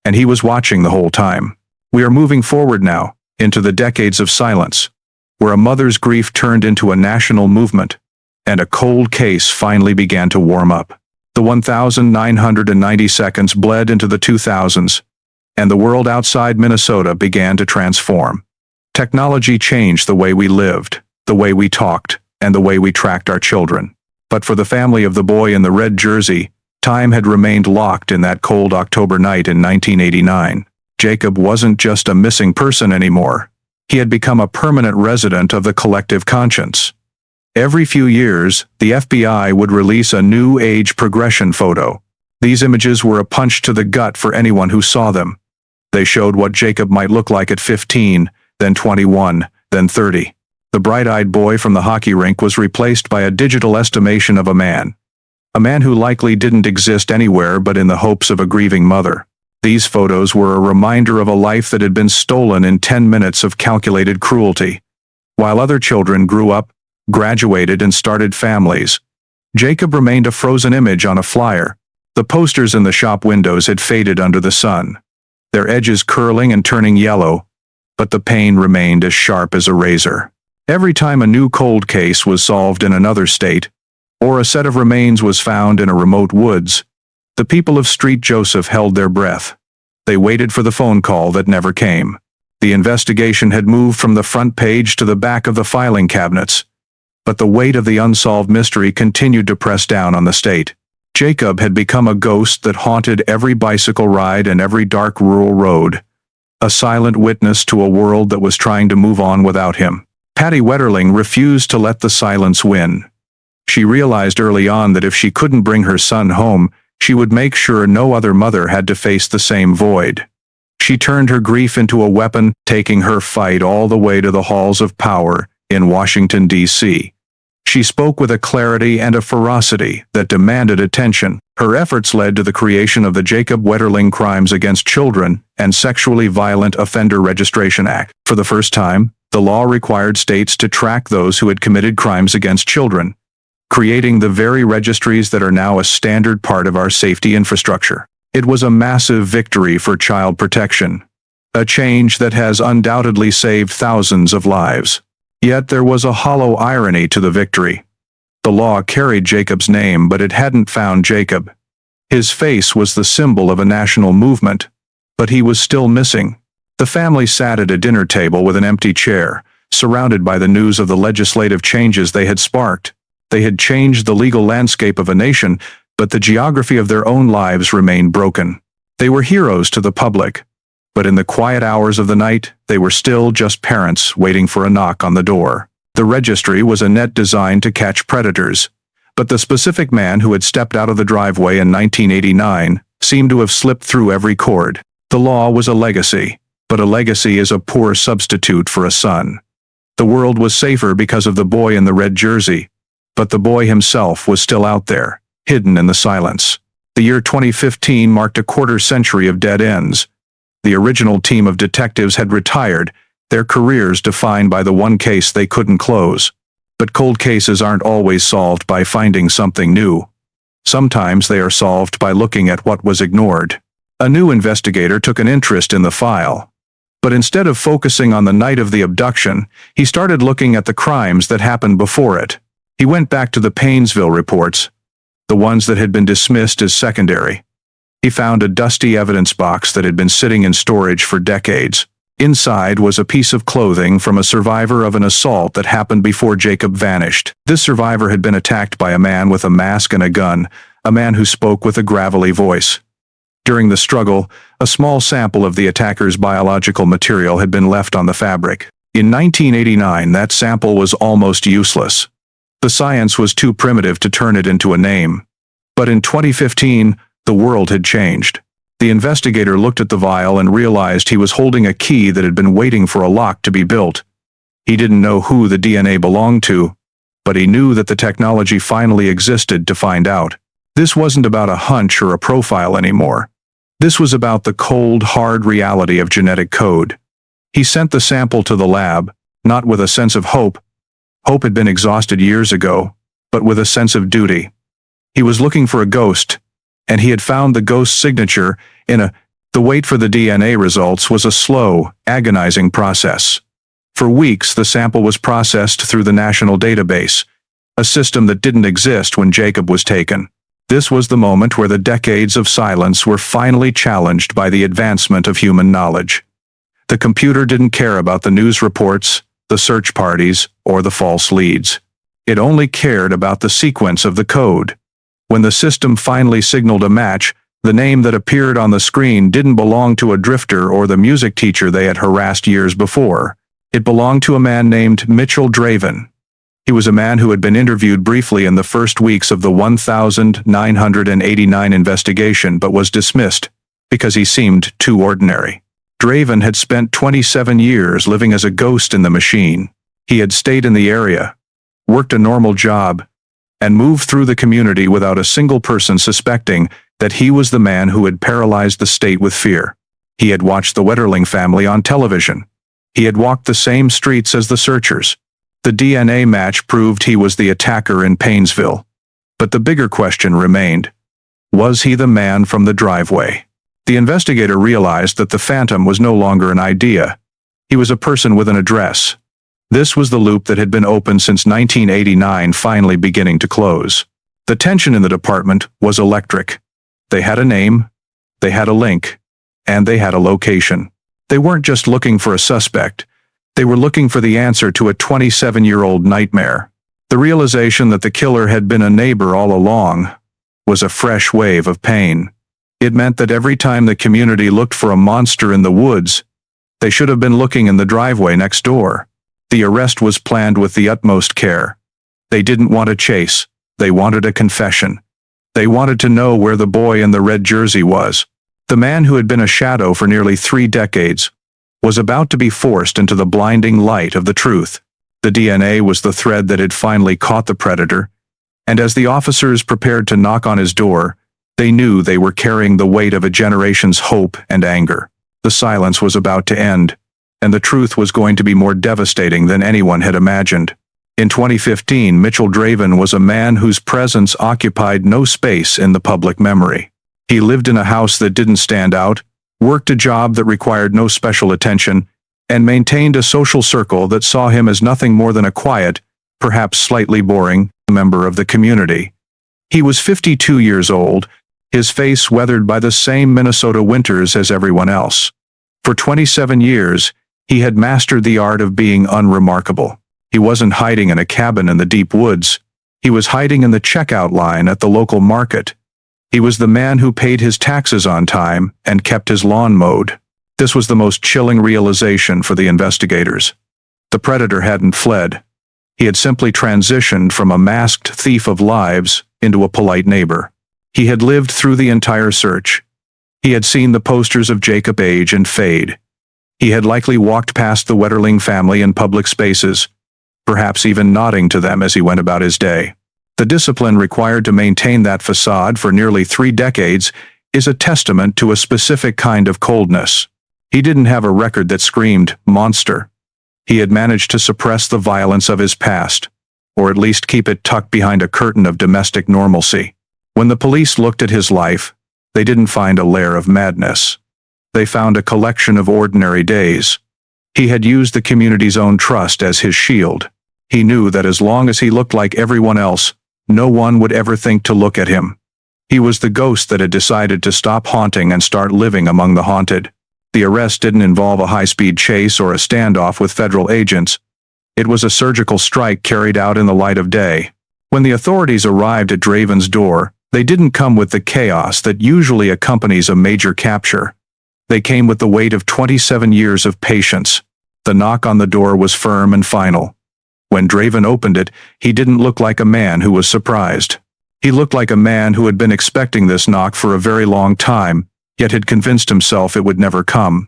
And he was watching the whole time. We are moving forward now, into the decades of silence, where a mother's grief turned into a national movement, and a cold case finally began to warm up. The 1,990 seconds bled into the 2000s, and the world outside Minnesota began to transform. Technology changed the way we lived, the way we talked, and the way we tracked our children. But for the family of the boy in the red jersey, time had remained locked in that cold October night in 1989. Jacob wasn't just a missing person anymore. He had become a permanent resident of the collective conscience. Every few years, the FBI would release a new age progression photo. These images were a punch to the gut for anyone who saw them. They showed what Jacob might look like at 15, then 21, then 30. The bright-eyed boy from the hockey rink was replaced by a digital estimation of a man who likely didn't exist anywhere but in the hopes of a grieving mother. These photos were a reminder of a life that had been stolen in 10 minutes of calculated cruelty. While other children grew up, graduated, and started families, Jacob remained a frozen image on a flyer. The posters in the shop windows had faded under the sun, their edges curling and turning yellow, but the pain remained as sharp as a razor. Every time a new cold case was solved in another state, or a set of remains was found in a remote woods, the people of Street Joseph held their breath. They waited for the phone call that never came. The investigation had moved from the front page to the back of the filing cabinets, but the weight of the unsolved mystery continued to press down on the state. Jacob had become a ghost that haunted every bicycle ride and every dark rural road, a silent witness to a world that was trying to move on without him. Patty Wetterling refused to let the silence win. She realized early on that if she couldn't bring her son home, she would make sure no other mother had to face the same void. She turned her grief into a weapon, taking her fight all the way to the halls of power in Washington, D.C. She spoke with a clarity and a ferocity that demanded attention. Her efforts led to the creation of the Jacob Wetterling Crimes Against Children and Sexually Violent Offender Registration Act. For the first time, the law required states to track those who had committed crimes against children, creating the very registries that are now a standard part of our safety infrastructure. It was a massive victory for child protection, a change that has undoubtedly saved thousands of lives. Yet there was a hollow irony to the victory. The law carried Jacob's name, but it hadn't found Jacob. His face was the symbol of a national movement, but he was still missing. The family sat at a dinner table with an empty chair, surrounded by the news of the legislative changes they had sparked. They had changed the legal landscape of a nation, but the geography of their own lives remained broken. They were heroes to the public, but in the quiet hours of the night, they were still just parents waiting for a knock on the door. The registry was a net designed to catch predators, but the specific man who had stepped out of the driveway in 1989 seemed to have slipped through every chord. The law was a legacy, but a legacy is a poor substitute for a son. The world was safer because of the boy in the red jersey, but the boy himself was still out there, hidden in the silence. The year 2015 marked a quarter-century of dead ends. The original team of detectives had retired, their careers defined by the one case they couldn't close. But cold cases aren't always solved by finding something new. Sometimes they are solved by looking at what was ignored. A new investigator took an interest in the file. But instead of focusing on the night of the abduction, he started looking at the crimes that happened before it. He went back to the Painesville reports, the ones that had been dismissed as secondary. He found a dusty evidence box that had been sitting in storage for decades. Inside was a piece of clothing from a survivor of an assault that happened before Jacob vanished. This survivor had been attacked by a man with a mask and a gun, a man who spoke with a gravelly voice. During the struggle, a small sample of the attacker's biological material had been left on the fabric. In 1989, that sample was almost useless. The science was too primitive to turn it into a name. But in 2015, the world had changed. The investigator looked at the vial and realized he was holding a key that had been waiting for a lock to be built. He didn't know who the DNA belonged to, but he knew that the technology finally existed to find out. This wasn't about a hunch or a profile anymore. This was about the cold, hard reality of genetic code. He sent the sample to the lab, not with a sense of hope. Hope had been exhausted years ago, but with a sense of duty. He was looking for a ghost, and he had found the ghost's signature in the wait for the DNA results was a slow, agonizing process. For weeks, the sample was processed through the national database, a system that didn't exist when Jacob was taken. This was the moment where the decades of silence were finally challenged by the advancement of human knowledge. The computer didn't care about the news reports, the search parties, or the false leads. It only cared about the sequence of the code. When the system finally signaled a match, the name that appeared on the screen didn't belong to a drifter or the music teacher they had harassed years before. It belonged to a man named Mitchell Draven. He was a man who had been interviewed briefly in the first weeks of the 1989 investigation but was dismissed because he seemed too ordinary. Draven had spent 27 years living as a ghost in the machine. He had stayed in the area, worked a normal job, and moved through the community without a single person suspecting that he was the man who had paralyzed the state with fear. He had watched the Wetterling family on television. He had walked the same streets as the searchers. The DNA match proved he was the attacker in Painesville. But the bigger question remained. Was he the man from the driveway? The investigator realized that the phantom was no longer an idea. He was a person with an address. This was the loop that had been open since 1989 finally beginning to close. The tension in the department was electric. They had a name, they had a link, and they had a location. They weren't just looking for a suspect. They were looking for the answer to a 27-year-old nightmare. The realization that the killer had been a neighbor all along was a fresh wave of pain. It meant that every time the community looked for a monster in the woods, they should have been looking in the driveway next door. The arrest was planned with the utmost care. They didn't want a chase. They wanted a confession. They wanted to know where the boy in the red jersey was. The man who had been a shadow for nearly 3 decades was about to be forced into the blinding light of the truth. The DNA was the thread that had finally caught the predator, and as the officers prepared to knock on his door, they knew they were carrying the weight of a generation's hope and anger. The silence was about to end, and the truth was going to be more devastating than anyone had imagined. In 2015, Mitchell Draven was a man whose presence occupied no space in the public memory. He lived in a house that didn't stand out, worked a job that required no special attention, and maintained a social circle that saw him as nothing more than a quiet, perhaps slightly boring, member of the community. He was 52 years old, his face weathered by the same Minnesota winters as everyone else. For 27 years, he had mastered the art of being unremarkable. He wasn't hiding in a cabin in the deep woods. He was hiding in the checkout line at the local market. He was the man who paid his taxes on time and kept his lawn mowed. This was the most chilling realization for the investigators. The predator hadn't fled. He had simply transitioned from a masked thief of lives into a polite neighbor. He had lived through the entire search. He had seen the posters of Jacob age and fade. He had likely walked past the Wetterling family in public spaces, perhaps even nodding to them as he went about his day. The discipline required to maintain that facade for nearly 3 decades is a testament to a specific kind of coldness. He didn't have a record that screamed monster. He had managed to suppress the violence of his past, or at least keep it tucked behind a curtain of domestic normalcy. When the police looked at his life, they didn't find a lair of madness. They found a collection of ordinary days. He had used the community's own trust as his shield. He knew that as long as he looked like everyone else, no one would ever think to look at him. He was the ghost that had decided to stop haunting and start living among the haunted. The arrest didn't involve a high-speed chase or a standoff with federal agents. It was a surgical strike carried out in the light of day. When the authorities arrived at Draven's door, they didn't come with the chaos that usually accompanies a major capture. They came with the weight of 27 years of patience. The knock on the door was firm and final. When Draven opened it, he didn't look like a man who was surprised. He looked like a man who had been expecting this knock for a very long time, yet had convinced himself it would never come.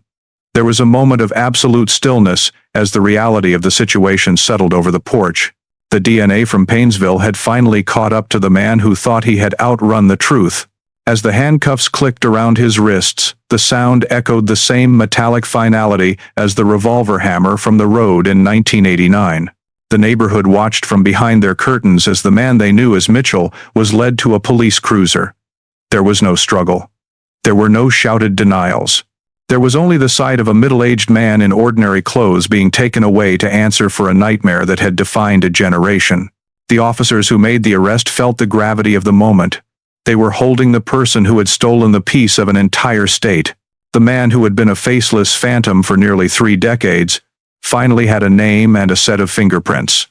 There was a moment of absolute stillness as the reality of the situation settled over the porch. The DNA from Paynesville had finally caught up to the man who thought he had outrun the truth. As the handcuffs clicked around his wrists, the sound echoed the same metallic finality as the revolver hammer from the road in 1989. The neighborhood watched from behind their curtains as the man they knew as Mitchell was led to a police cruiser. There was no struggle. There were no shouted denials. There was only the sight of a middle-aged man in ordinary clothes being taken away to answer for a nightmare that had defined a generation. The officers who made the arrest felt the gravity of the moment. They were holding the person who had stolen the peace of an entire state. The man who had been a faceless phantom for nearly 3 decades finally had a name and a set of fingerprints.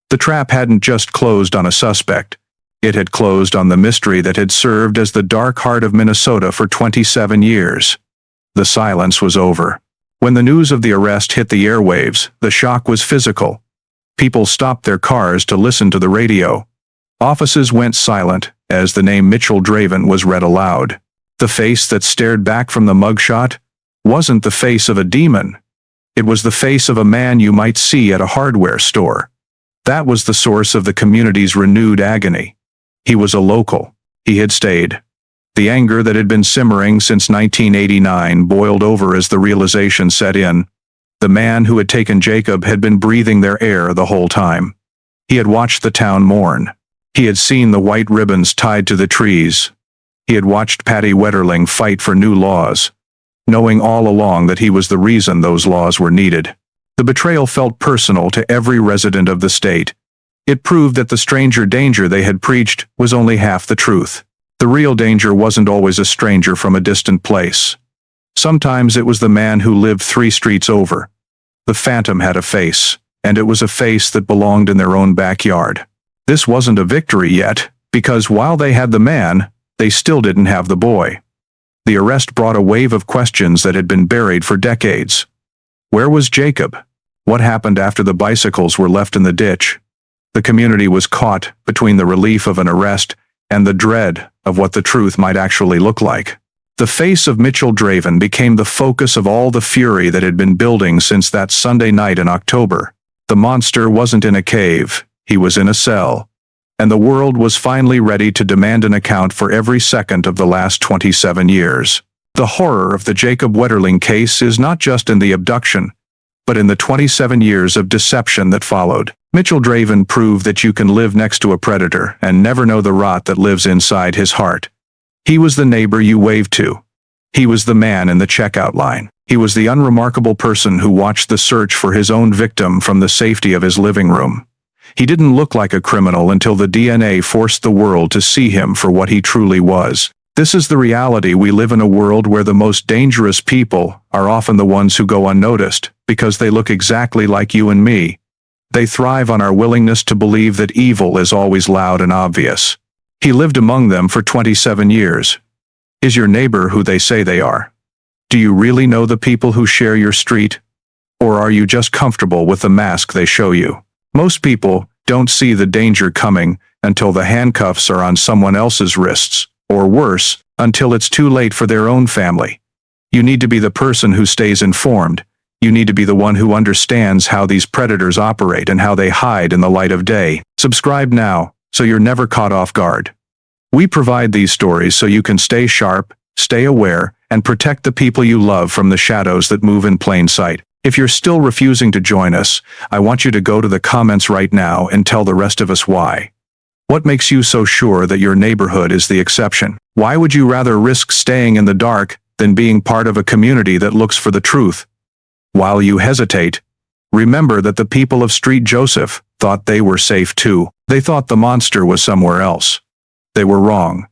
The trap hadn't just closed on a suspect. It had closed on the mystery that had served as the dark heart of Minnesota for 27 years. The silence was over. When the news of the arrest hit the airwaves, the shock was physical. People stopped their cars to listen to the radio. Offices went silent as the name Mitchell Draven was read aloud. The face that stared back from the mugshot wasn't the face of a demon. It was the face of a man you might see at a hardware store. That was the source of the community's renewed agony. He was a local. He had stayed. The anger that had been simmering since 1989 boiled over as the realization set in. The man who had taken Jacob had been breathing their air the whole time. He had watched the town mourn. He had seen the white ribbons tied to the trees. He had watched Patty Wetterling fight for new laws, knowing all along that he was the reason those laws were needed. The betrayal felt personal to every resident of the state. It proved that the stranger danger they had preached was only half the truth. The real danger wasn't always a stranger from a distant place. Sometimes it was the man who lived 3 streets over. The phantom had a face, and it was a face that belonged in their own backyard. This wasn't a victory yet, because while they had the man, they still didn't have the boy. The arrest brought a wave of questions that had been buried for decades. Where was Jacob? What happened after the bicycles were left in the ditch? The community was caught between the relief of an arrest and the dread of what the truth might actually look like. The face of Mitchell Draven became the focus of all the fury that had been building since that Sunday night in October. The monster wasn't in a cave, he was in a cell. And the world was finally ready to demand an account for every second of the last 27 years. The horror of the Jacob Wetterling case is not just in the abduction, but in the 27 years of deception that followed. Mitchell Draven proved that you can live next to a predator and never know the rot that lives inside his heart. He was the neighbor you waved to. He was the man in the checkout line. He was the unremarkable person who watched the search for his own victim from the safety of his living room. He didn't look like a criminal until the DNA forced the world to see him for what he truly was. This is the reality. We live in a world where the most dangerous people are often the ones who go unnoticed, because they look exactly like you and me. They thrive on our willingness to believe that evil is always loud and obvious. He lived among them for 27 years. Is your neighbor who they say they are? Do you really know the people who share your street? Or are you just comfortable with the mask they show you? Most people don't see the danger coming until the handcuffs are on someone else's wrists, or worse, until it's too late for their own family. You need to be the person who stays informed. You need to be the one who understands how these predators operate and how they hide in the light of day. Subscribe now, so you're never caught off guard. We provide these stories so you can stay sharp, stay aware, and protect the people you love from the shadows that move in plain sight. If you're still refusing to join us, I want you to go to the comments right now and tell the rest of us why. What makes you so sure that your neighborhood is the exception? Why would you rather risk staying in the dark than being part of a community that looks for the truth? While you hesitate, remember that the people of Street Joseph thought they were safe too. They thought the monster was somewhere else. They were wrong.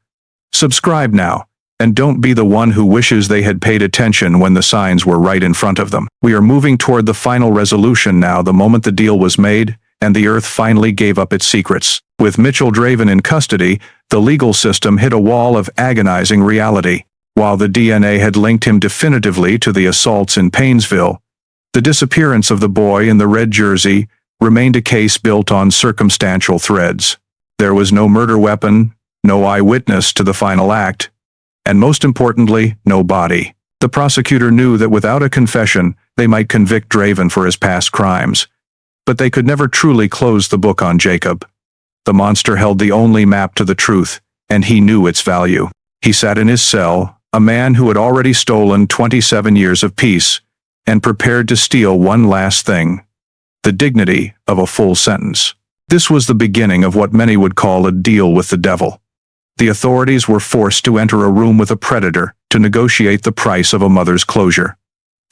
Subscribe now, and don't be the one who wishes they had paid attention when the signs were right in front of them. We are moving toward the final resolution now. The moment the deal was made, and the earth finally gave up its secrets. With Mitchell Draven in custody, the legal system hit a wall of agonizing reality. While the DNA had linked him definitively to the assaults in Painesville, the disappearance of the boy in the red jersey remained a case built on circumstantial threads. There was no murder weapon, no eyewitness to the final act, and most importantly, no body. The prosecutor knew that without a confession, they might convict Draven for his past crimes. But they could never truly close the book on Jacob. The monster held the only map to the truth, and he knew its value. He sat in his cell, a man who had already stolen 27 years of peace, and prepared to steal one last thing: the dignity of a full sentence. This was the beginning of what many would call a deal with the devil. The authorities were forced to enter a room with a predator to negotiate the price of a mother's closure.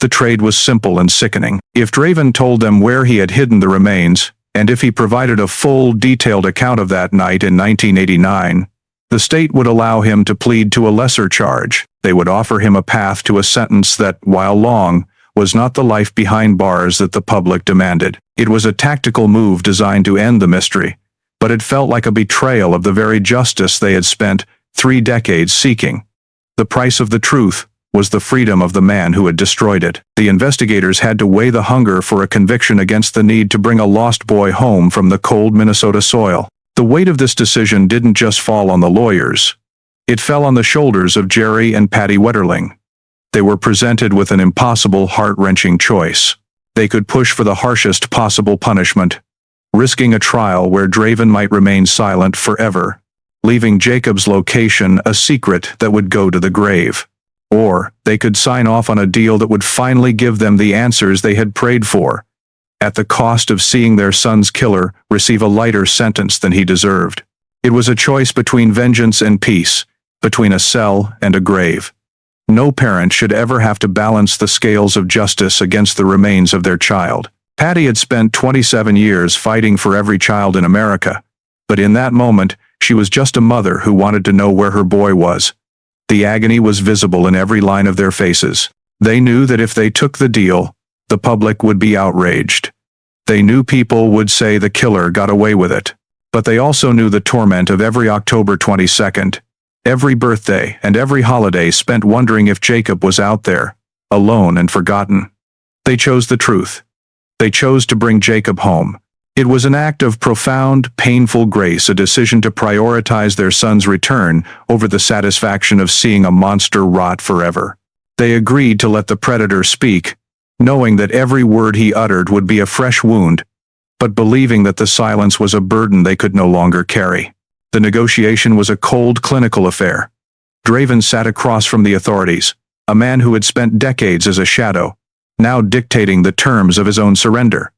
The trade was simple and sickening. If Draven told them where he had hidden the remains, and if he provided a full, detailed account of that night in 1989, the state would allow him to plead to a lesser charge. They would offer him a path to a sentence that, while long, was not the life behind bars that the public demanded. It was a tactical move designed to end the mystery, but it felt like a betrayal of the very justice they had spent 3 decades seeking. The price of the truth was the freedom of the man who had destroyed it. The investigators had to weigh the hunger for a conviction against the need to bring a lost boy home from the cold Minnesota soil. The weight of this decision didn't just fall on the lawyers. It fell on the shoulders of Jerry and Patty Wetterling. They were presented with an impossible, heart-wrenching choice. They could push for the harshest possible punishment, risking a trial where Draven might remain silent forever, leaving Jacob's location a secret that would go to the grave. Or they could sign off on a deal that would finally give them the answers they had prayed for, at the cost of seeing their son's killer receive a lighter sentence than he deserved. It was a choice between vengeance and peace, between a cell and a grave. No parent should ever have to balance the scales of justice against the remains of their child. Patty had spent 27 years fighting for every child in America, but in that moment, she was just a mother who wanted to know where her boy was. The agony was visible in every line of their faces. They knew that if they took the deal, the public would be outraged. They knew people would say the killer got away with it. But they also knew the torment of every October 22nd, every birthday and every holiday spent wondering if Jacob was out there, alone and forgotten. They chose the truth. They chose to bring Jacob home. It was an act of profound, painful grace, a decision to prioritize their son's return over the satisfaction of seeing a monster rot forever. They agreed to let the predator speak, knowing that every word he uttered would be a fresh wound, but believing that the silence was a burden they could no longer carry. The negotiation was a cold, clinical affair. Draven sat across from the authorities, a man who had spent decades as a shadow, now dictating the terms of his own surrender.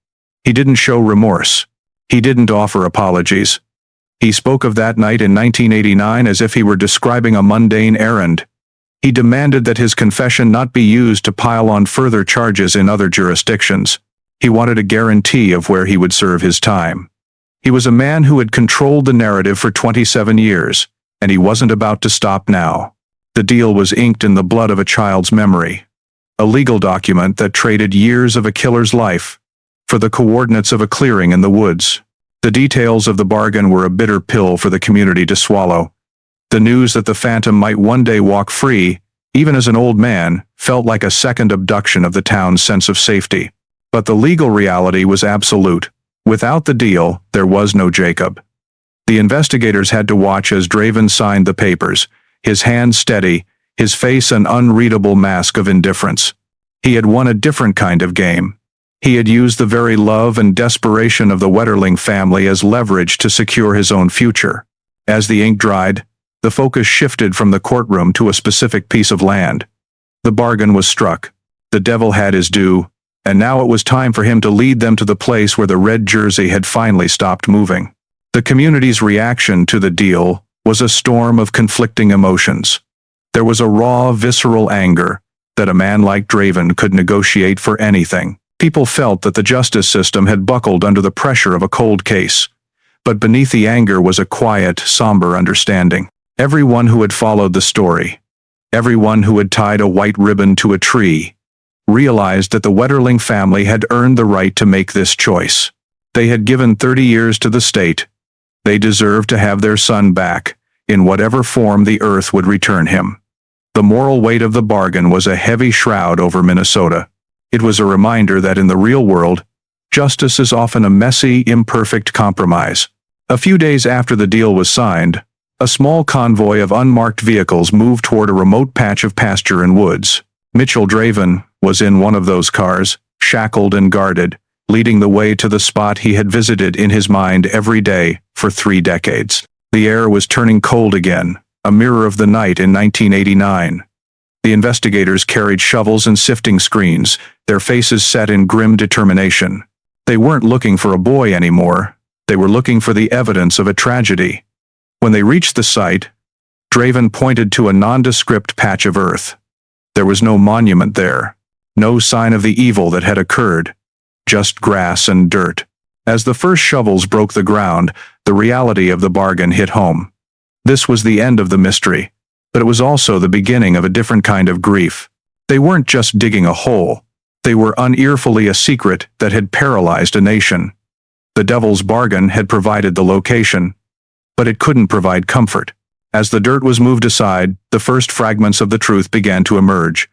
He didn't show remorse. He didn't offer apologies. He spoke of that night in 1989 as if he were describing a mundane errand. He demanded that his confession not be used to pile on further charges in other jurisdictions. He wanted a guarantee of where he would serve his time. He was a man who had controlled the narrative for 27 years, and he wasn't about to stop now. The deal was inked in the blood of a child's memory, a legal document that traded years of a killer's life for the coordinates of a clearing in the woods. The details of the bargain were a bitter pill for the community to swallow. The news that the Phantom might one day walk free, even as an old man, felt like a second abduction of the town's sense of safety. But the legal reality was absolute. Without the deal, there was no Jacob. The investigators had to watch as Draven signed the papers, his hands steady, his face an unreadable mask of indifference. He had won a different kind of game. He had used the very love and desperation of the Wetterling family as leverage to secure his own future. As the ink dried, the focus shifted from the courtroom to a specific piece of land. The bargain was struck. The devil had his due, and now it was time for him to lead them to the place where the red jersey had finally stopped moving. The community's reaction to the deal was a storm of conflicting emotions. There was a raw, visceral anger that a man like Draven could negotiate for anything. People felt that the justice system had buckled under the pressure of a cold case. But beneath the anger was a quiet, somber understanding. Everyone who had followed the story, everyone who had tied a white ribbon to a tree, realized that the Wetterling family had earned the right to make this choice. They had given 30 years to the state. They deserved to have their son back, in whatever form the earth would return him. The moral weight of the bargain was a heavy shroud over Minnesota. It was a reminder that in the real world, justice is often a messy, imperfect compromise. A few days after the deal was signed, a small convoy of unmarked vehicles moved toward a remote patch of pasture and woods. Mitchell Draven was in one of those cars, shackled and guarded, leading the way to the spot he had visited in his mind every day for 3 decades. The air was turning cold again, a mirror of the night in 1989. The investigators carried shovels and sifting screens, their faces set in grim determination. They weren't looking for a boy anymore. They were looking for the evidence of a tragedy. When they reached the site, Draven pointed to a nondescript patch of earth. There was no monument there, no sign of the evil that had occurred, just grass and dirt. As the first shovels broke the ground, the reality of the bargain hit home. This was the end of the mystery, but it was also the beginning of a different kind of grief. They weren't just digging a hole. They were unearthly a secret that had paralyzed a nation. The devil's bargain had provided the location, but it couldn't provide comfort. As the dirt was moved aside, the first fragments of the truth began to emerge.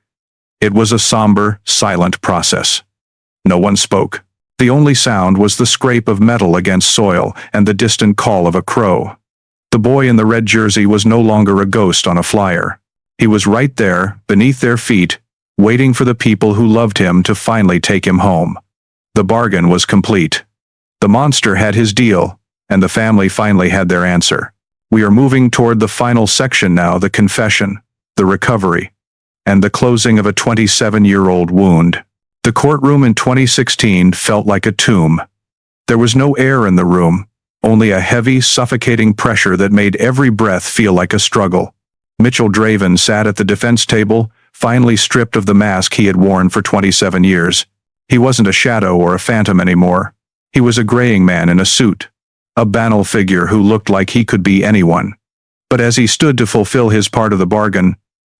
It was a somber, silent process. No one spoke. The only sound was the scrape of metal against soil and the distant call of a crow. The boy in the red jersey was no longer a ghost on a flyer. He was right there, beneath their feet, waiting for the people who loved him to finally take him home. The bargain was complete. The monster had his deal, and the family finally had their answer. We are moving toward the final section now, the confession, the recovery, and the closing of a 27-year-old wound. The courtroom in 2016 felt like a tomb. There was no air in the room, only a heavy, suffocating pressure that made every breath feel like a struggle. Mitchell Draven sat at the defense table, finally stripped of the mask he had worn for 27 years. He wasn't a shadow or a phantom anymore. He was a graying man in a suit, a banal figure who looked like he could be anyone. But as he stood to fulfill his part of the bargain,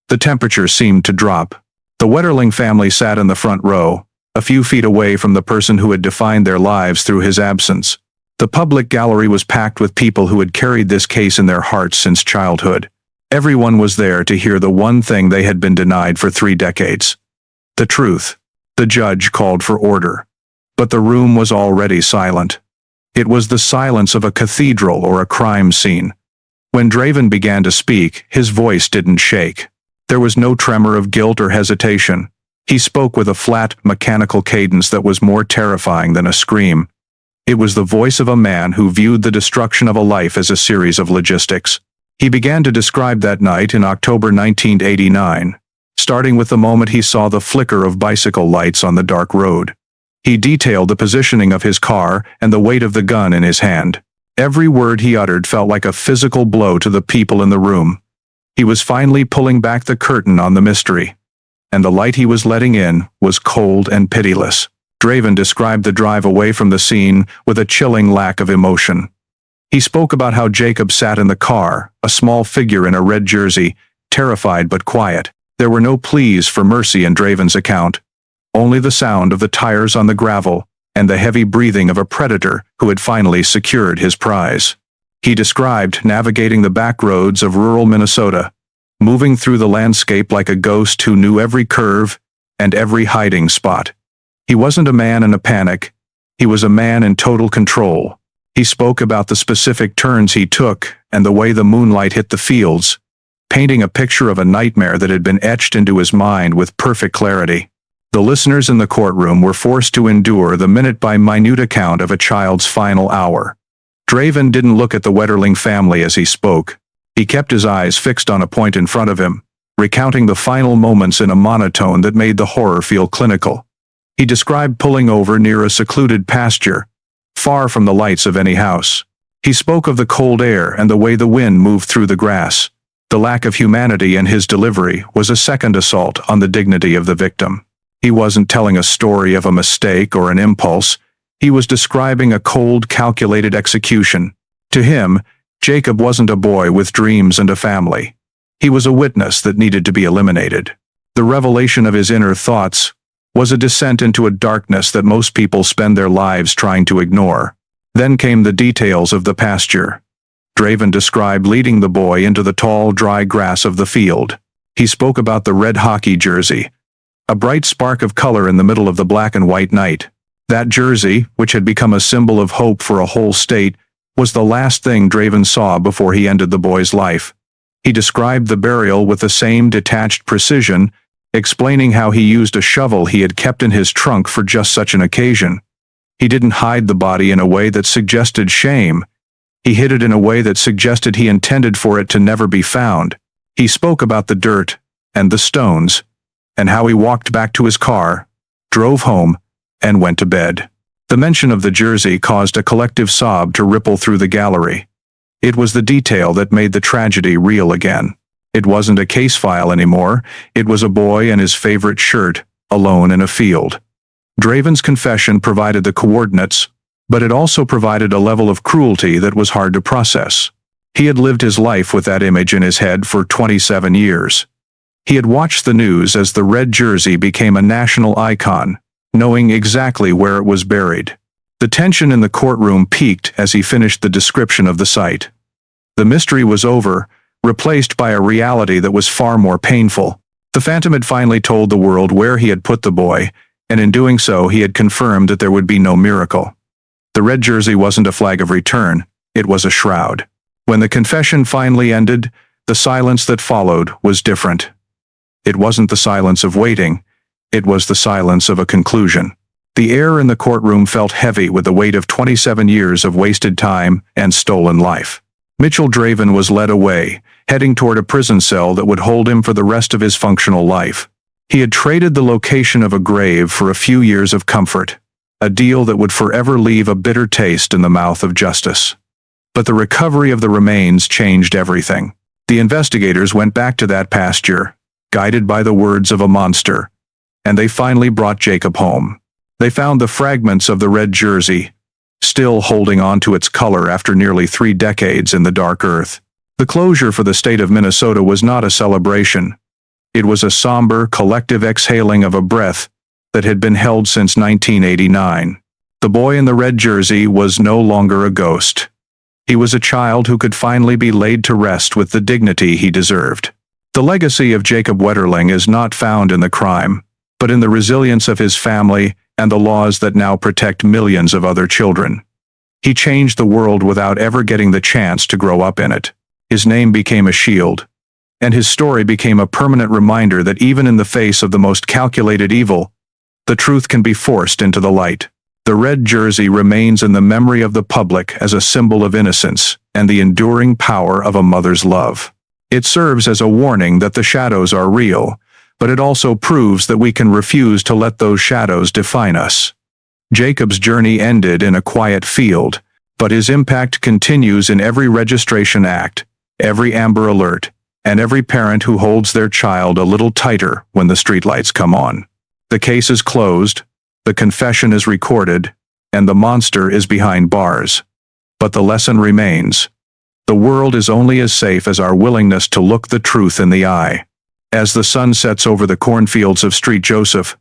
the temperature seemed to drop. The Wetterling family sat in the front row, a few feet away from the person who had defined their lives through his absence. The public gallery was packed with people who had carried this case in their hearts since childhood. Everyone was there to hear the one thing they had been denied for 3 decades. The truth. The judge called for order. But the room was already silent. It was the silence of a cathedral or a crime scene. When Draven began to speak, his voice didn't shake. There was no tremor of guilt or hesitation. He spoke with a flat, mechanical cadence that was more terrifying than a scream. It was the voice of a man who viewed the destruction of a life as a series of logistics. He began to describe that night in October 1989, starting with the moment he saw the flicker of bicycle lights on the dark road. He detailed the positioning of his car and the weight of the gun in his hand. Every word he uttered felt like a physical blow to the people in the room. He was finally pulling back the curtain on the mystery, and the light he was letting in was cold and pitiless. Draven described the drive away from the scene with a chilling lack of emotion. He spoke about how Jacob sat in the car, a small figure in a red jersey, terrified but quiet. There were no pleas for mercy in Draven's account, only the sound of the tires on the gravel and the heavy breathing of a predator who had finally secured his prize. He described navigating the back roads of rural Minnesota, moving through the landscape like a ghost who knew every curve and every hiding spot. He wasn't a man in a panic. He was a man in total control. He spoke about the specific turns he took and the way the moonlight hit the fields, painting a picture of a nightmare that had been etched into his mind with perfect clarity. The listeners in the courtroom were forced to endure the minute-by-minute account of a child's final hour. Draven didn't look at the Wetterling family as he spoke. He kept his eyes fixed on a point in front of him, recounting the final moments in a monotone that made the horror feel clinical. He described pulling over near a secluded pasture, far from the lights of any house. He spoke of the cold air and the way the wind moved through the grass. The lack of humanity in his delivery was a second assault on the dignity of the victim. He wasn't telling a story of a mistake or an impulse. He was describing a cold, calculated execution. To him, Jacob wasn't a boy with dreams and a family. He was a witness that needed to be eliminated. The revelation of his inner thoughts was a descent into a darkness that most people spend their lives trying to ignore. Then came the details of the pasture. Draven described leading the boy into the tall, dry grass of the field. He spoke about the red hockey jersey, a bright spark of color in the middle of the black and white night. That jersey, which had become a symbol of hope for a whole state, was the last thing Draven saw before he ended the boy's life. He described the burial with the same detached precision, explaining how he used a shovel he had kept in his trunk for just such an occasion. He didn't hide the body in a way that suggested shame. He hid it in a way that suggested he intended for it to never be found. He spoke about the dirt and the stones, and how he walked back to his car, drove home, and went to bed. The mention of the jersey caused a collective sob to ripple through the gallery. It was the detail that made the tragedy real again. It wasn't a case file anymore. It was a boy and his favorite shirt, alone in a field. Draven's confession provided the coordinates, but it also provided a level of cruelty that was hard to process. He had lived his life with that image in his head for 27 years. He had watched the news as the red jersey became a national icon, knowing exactly where it was buried. The tension in the courtroom peaked as he finished the description of the site. The mystery was over, replaced by a reality that was far more painful. The Phantom had finally told the world where he had put the boy, and in doing so he had confirmed that there would be no miracle. The red jersey wasn't a flag of return, it was a shroud. When the confession finally ended, the silence that followed was different. It wasn't the silence of waiting, it was the silence of a conclusion. The air in the courtroom felt heavy with the weight of 27 years of wasted time and stolen life. Mitchell Draven was led away, heading toward a prison cell that would hold him for the rest of his functional life. He had traded the location of a grave for a few years of comfort, a deal that would forever leave a bitter taste in the mouth of justice. But the recovery of the remains changed everything. The investigators went back to that pasture, guided by the words of a monster, and they finally brought Jacob home. They found the fragments of the red jersey, still holding on to its color after nearly 3 decades in the dark earth. The closure for the state of Minnesota was not a celebration. It was a somber, collective exhaling of a breath that had been held since 1989. The boy in the red jersey was no longer a ghost. He was a child who could finally be laid to rest with the dignity he deserved. The legacy of Jacob Wetterling is not found in the crime, but in the resilience of his family and the laws that now protect millions of other children. He changed the world without ever getting the chance to grow up in it. His name became a shield, and his story became a permanent reminder that even in the face of the most calculated evil, the truth can be forced into the light. The The red jersey remains in the memory of the public as a symbol of innocence and the enduring power of a mother's love. It serves as a warning that the shadows are real, but it also proves that we can refuse to let those shadows define us. Jacob's journey ended in a quiet field, but his impact continues in every registration act, every Amber Alert, and every parent who holds their child a little tighter when the streetlights come on. The case is closed, the confession is recorded, and the monster is behind bars. But the lesson remains. The world is only as safe as our willingness to look the truth in the eye. As the sun sets over the cornfields of Street Joseph,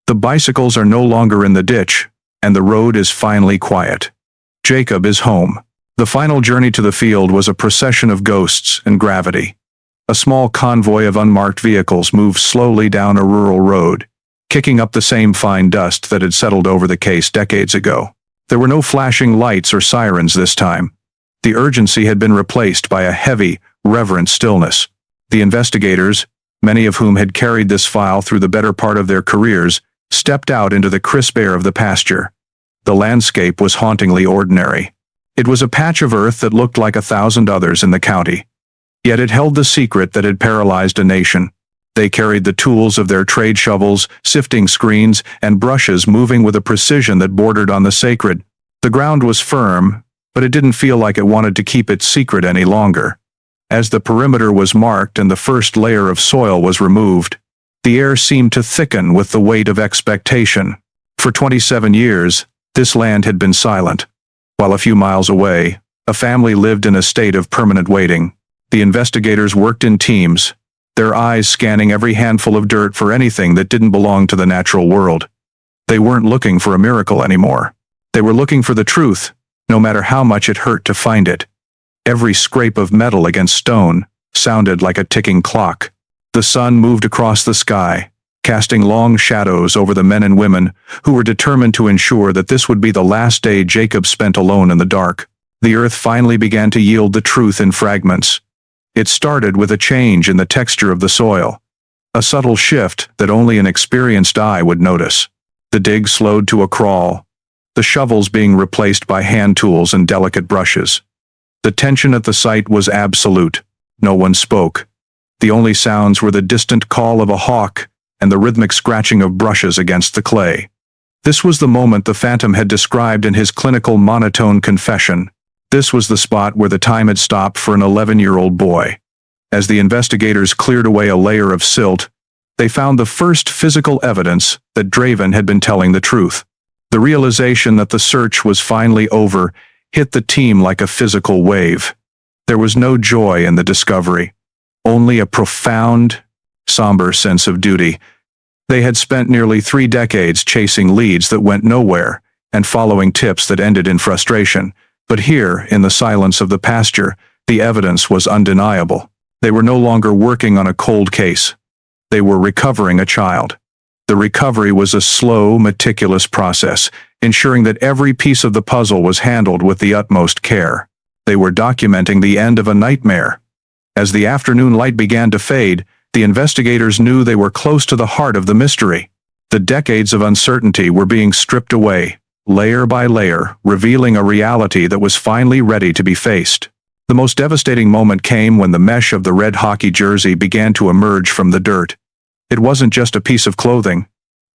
the bicycles are no longer in the ditch, and the road is finally quiet. Jacob is home. The final journey to the field was a procession of ghosts and gravity. A small convoy of unmarked vehicles moved slowly down a rural road, kicking up the same fine dust that had settled over the case decades ago. There were no flashing lights or sirens this time. The urgency had been replaced by a heavy, reverent stillness. The investigators, many of whom had carried this file through the better part of their careers, stepped out into the crisp air of the pasture. The landscape was hauntingly ordinary. It was a patch of earth that looked like 1,000 others in the county. Yet it held the secret that had paralyzed a nation. They carried the tools of their trade shovels, sifting screens, and brushes moving with a precision that bordered on the sacred. The ground was firm, but it didn't feel like it wanted to keep its secret any longer. As the perimeter was marked and the first layer of soil was removed, the air seemed to thicken with the weight of expectation. For 27 years, this land had been silent. While a few miles away, a family lived in a state of permanent waiting. The investigators worked in teams, their eyes scanning every handful of dirt for anything that didn't belong to the natural world. They weren't looking for a miracle anymore. They were looking for the truth, no matter how much it hurt to find it. Every scrape of metal against stone sounded like a ticking clock. The sun moved across the sky, casting long shadows over the men and women who were determined to ensure that this would be the last day Jacob spent alone in the dark. The earth finally began to yield the truth in fragments. It started with a change in the texture of the soil, a subtle shift that only an experienced eye would notice. The dig slowed to a crawl, the shovels being replaced by hand tools and delicate brushes. The tension at the site was absolute. No one spoke. The only sounds were the distant call of a hawk and the rhythmic scratching of brushes against the clay. This was the moment the Phantom had described in his clinical monotone confession. This was the spot where the time had stopped for an 11-year-old boy. As the investigators cleared away a layer of silt, they found the first physical evidence that Draven had been telling the truth. The realization that the search was finally over hit the team like a physical wave. There was no joy in the discovery, only a profound, somber sense of duty. They had spent nearly 3 decades chasing leads that went nowhere and following tips that ended in frustration. But here, in the silence of the pasture, the evidence was undeniable. They were no longer working on a cold case. They were recovering a child. The recovery was a slow, meticulous process, ensuring that every piece of the puzzle was handled with the utmost care. They were documenting the end of a nightmare. As the afternoon light began to fade, the investigators knew they were close to the heart of the mystery. The decades of uncertainty were being stripped away, layer by layer, revealing a reality that was finally ready to be faced. The most devastating moment came when the mesh of the red hockey jersey began to emerge from the dirt. It wasn't just a piece of clothing.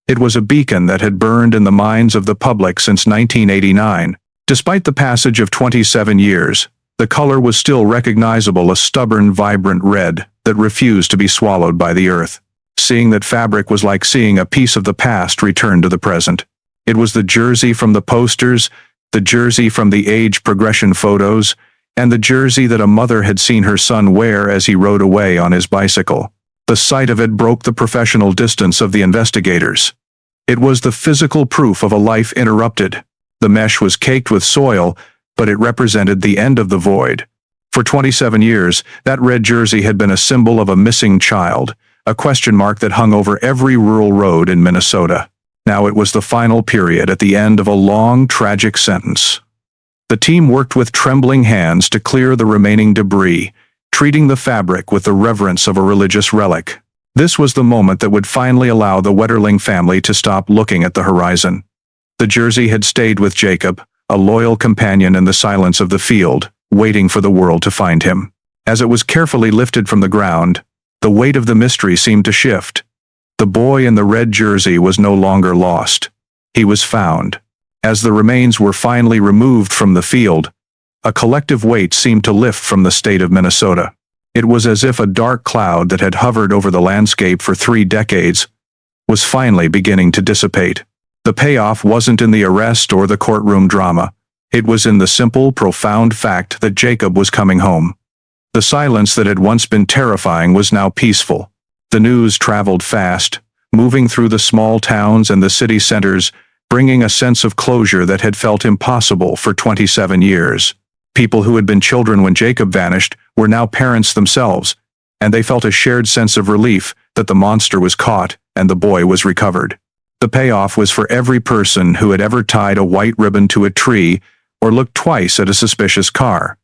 It was a beacon that had burned in the minds of the public since 1989. Despite the passage of 27 years, the color was still recognizable, a stubborn, vibrant red that refused to be swallowed by the earth. Seeing that fabric was like seeing a piece of the past return to the present. It was the jersey from the posters, the jersey from the age progression photos, and the jersey that a mother had seen her son wear as he rode away on his bicycle. The sight of it broke the professional distance of the investigators. It was the physical proof of a life interrupted. The mesh was caked with soil, but it represented the end of the void. For 27 years, that red jersey had been a symbol of a missing child, a question mark that hung over every rural road in Minnesota. Now it was the final period at the end of a long, tragic sentence. The team worked with trembling hands to clear the remaining debris, treating the fabric with the reverence of a religious relic. This was the moment that would finally allow the Wetterling family to stop looking at the horizon. The The jersey had stayed with Jacob, a loyal companion in the silence of the field, waiting for the world to find him. As it was carefully lifted from the ground, the weight of the mystery seemed to shift. The boy in the red jersey was no longer lost. He was found. As the remains were finally removed from the field, a collective weight seemed to lift from the state of Minnesota. It was as if a dark cloud that had hovered over the landscape for 3 decades was finally beginning to dissipate. The payoff wasn't in the arrest or the courtroom drama. It was in the simple, profound fact that Jacob was coming home. The silence that had once been terrifying was now peaceful. The news traveled fast, moving through the small towns and the city centers, bringing a sense of closure that had felt impossible for 27 years. People who had been children when Jacob vanished were now parents themselves, and they felt a shared sense of relief that the monster was caught and the boy was recovered. The payoff was for every person who had ever tied a white ribbon to a tree or looked twice at a suspicious car.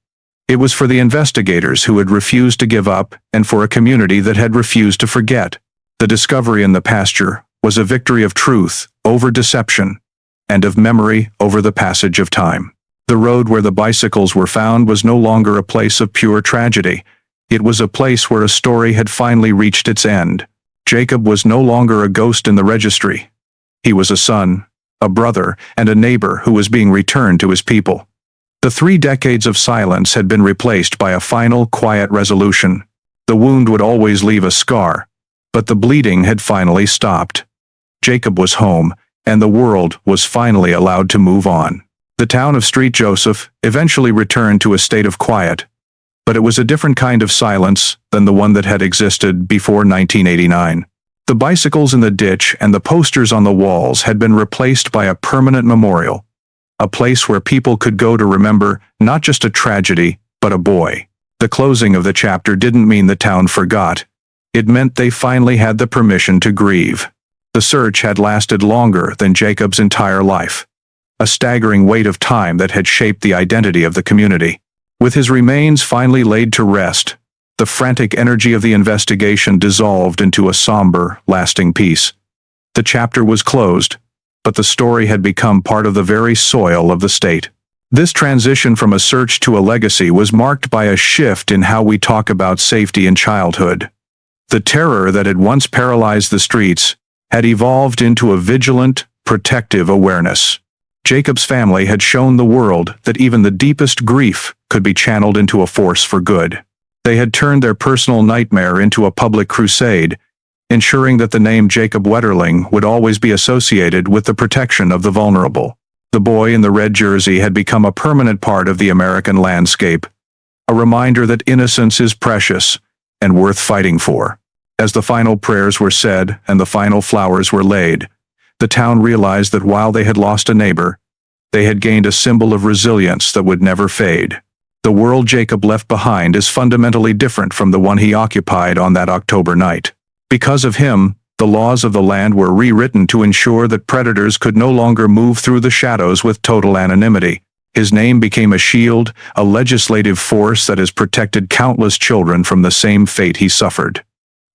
It was for the investigators who had refused to give up and for a community that had refused to forget. The discovery in the pasture was a victory of truth over deception and of memory over the passage of time. The road where the bicycles were found was no longer a place of pure tragedy. It was a place where a story had finally reached its end. Jacob was no longer a ghost in the registry. He was a son, a brother, and a neighbor who was being returned to his people. The 3 decades of silence had been replaced by a final, quiet resolution. The wound would always leave a scar, but the bleeding had finally stopped. Jacob was home, and the world was finally allowed to move on. The town of St. Joseph eventually returned to a state of quiet, but it was a different kind of silence than the one that had existed before 1989. The bicycles in the ditch and the posters on the walls had been replaced by a permanent memorial, a place where people could go to remember not just a tragedy, but a boy. The closing of the chapter didn't mean the town forgot. It meant they finally had the permission to grieve. The search had lasted longer than Jacob's entire life, a staggering weight of time that had shaped the identity of the community. With his remains finally laid to rest, the frantic energy of the investigation dissolved into a somber, lasting peace. The chapter was closed, but the story had become part of the very soil of the state. This transition from a search to a legacy was marked by a shift in how we talk about safety in childhood. The terror that had once paralyzed the streets had evolved into a vigilant, protective awareness. Jacob's family had shown the world that even the deepest grief could be channeled into a force for good. They had turned their personal nightmare into a public crusade, ensuring that the name Jacob Wetterling would always be associated with the protection of the vulnerable. The boy in the red jersey had become a permanent part of the American landscape, a reminder that innocence is precious and worth fighting for. As the final prayers were said and the final flowers were laid, the town realized that while they had lost a neighbor, they had gained a symbol of resilience that would never fade. The world Jacob left behind is fundamentally different from the one he occupied on that October night. Because of him, the laws of the land were rewritten to ensure that predators could no longer move through the shadows with total anonymity. His name became a shield, a legislative force that has protected countless children from the same fate he suffered.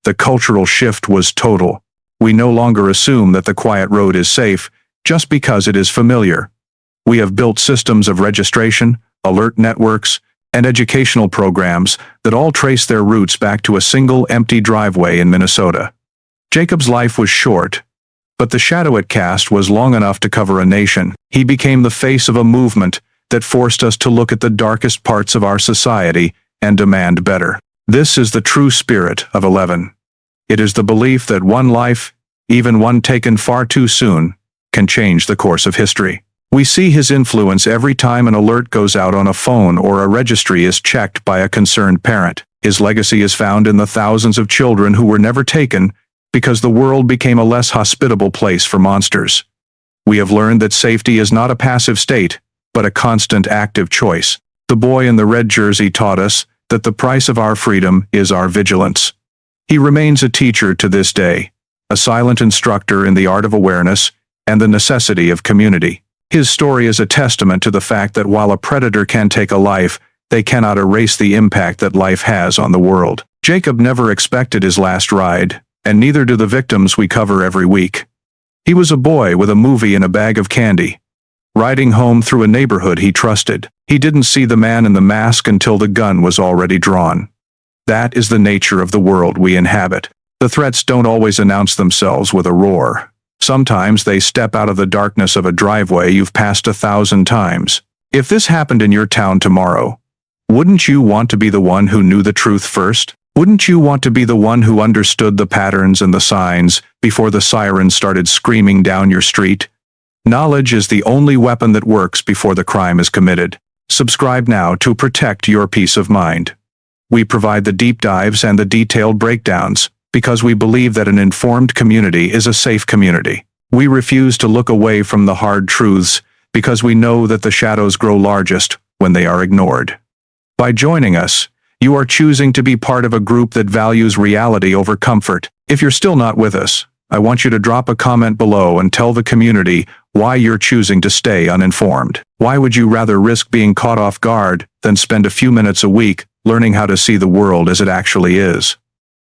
The cultural shift was total. We no longer assume that the quiet road is safe just because it is familiar. We have built systems of registration, alert networks, and educational programs that all trace their roots back to a single empty driveway in Minnesota. Jacob's life was short, but the shadow it cast was long enough to cover a nation. He became the face of a movement that forced us to look at the darkest parts of our society and demand better. This is the true spirit of 11. It is the belief that one life, even one taken far too soon, can change the course of history. We see his influence every time an alert goes out on a phone or a registry is checked by a concerned parent. His legacy is found in the thousands of children who were never taken because the world became a less hospitable place for monsters. We have learned that safety is not a passive state, but a constant active choice. The boy in the red jersey taught us that the price of our freedom is our vigilance. He remains a teacher to this day, a silent instructor in the art of awareness and the necessity of community. His story is a testament to the fact that while a predator can take a life, they cannot erase the impact that life has on the world. Jacob never expected his last ride, and neither do the victims we cover every week. He was a boy with a movie and a bag of candy, riding home through a neighborhood he trusted. He didn't see the man in the mask until the gun was already drawn. That is the nature of the world we inhabit. The threats don't always announce themselves with a roar. Sometimes they step out of the darkness of a driveway you've passed 1,000 times. If this happened in your town tomorrow, wouldn't you want to be the one who knew the truth first? Wouldn't you want to be the one who understood the patterns and the signs before the sirens started screaming down your street? Knowledge is the only weapon that works before the crime is committed. Subscribe now to protect your peace of mind. We provide the deep dives and the detailed breakdowns because we believe that an informed community is a safe community. We refuse to look away from the hard truths because we know that the shadows grow largest when they are ignored. By joining us, you are choosing to be part of a group that values reality over comfort. If you're still not with us, I want you to drop a comment below and tell the community why you're choosing to stay uninformed. Why would you rather risk being caught off guard than spend a few minutes a week learning how to see the world as it actually is?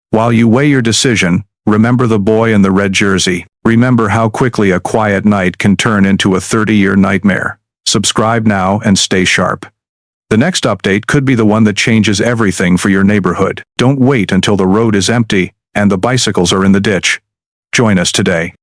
While you weigh your decision, remember the boy in the red jersey. Remember how quickly a quiet night can turn into a 30-year nightmare. Subscribe now and stay sharp. The next update could be the one that changes everything for your neighborhood. Don't wait until the road is empty and the bicycles are in the ditch. Join us today.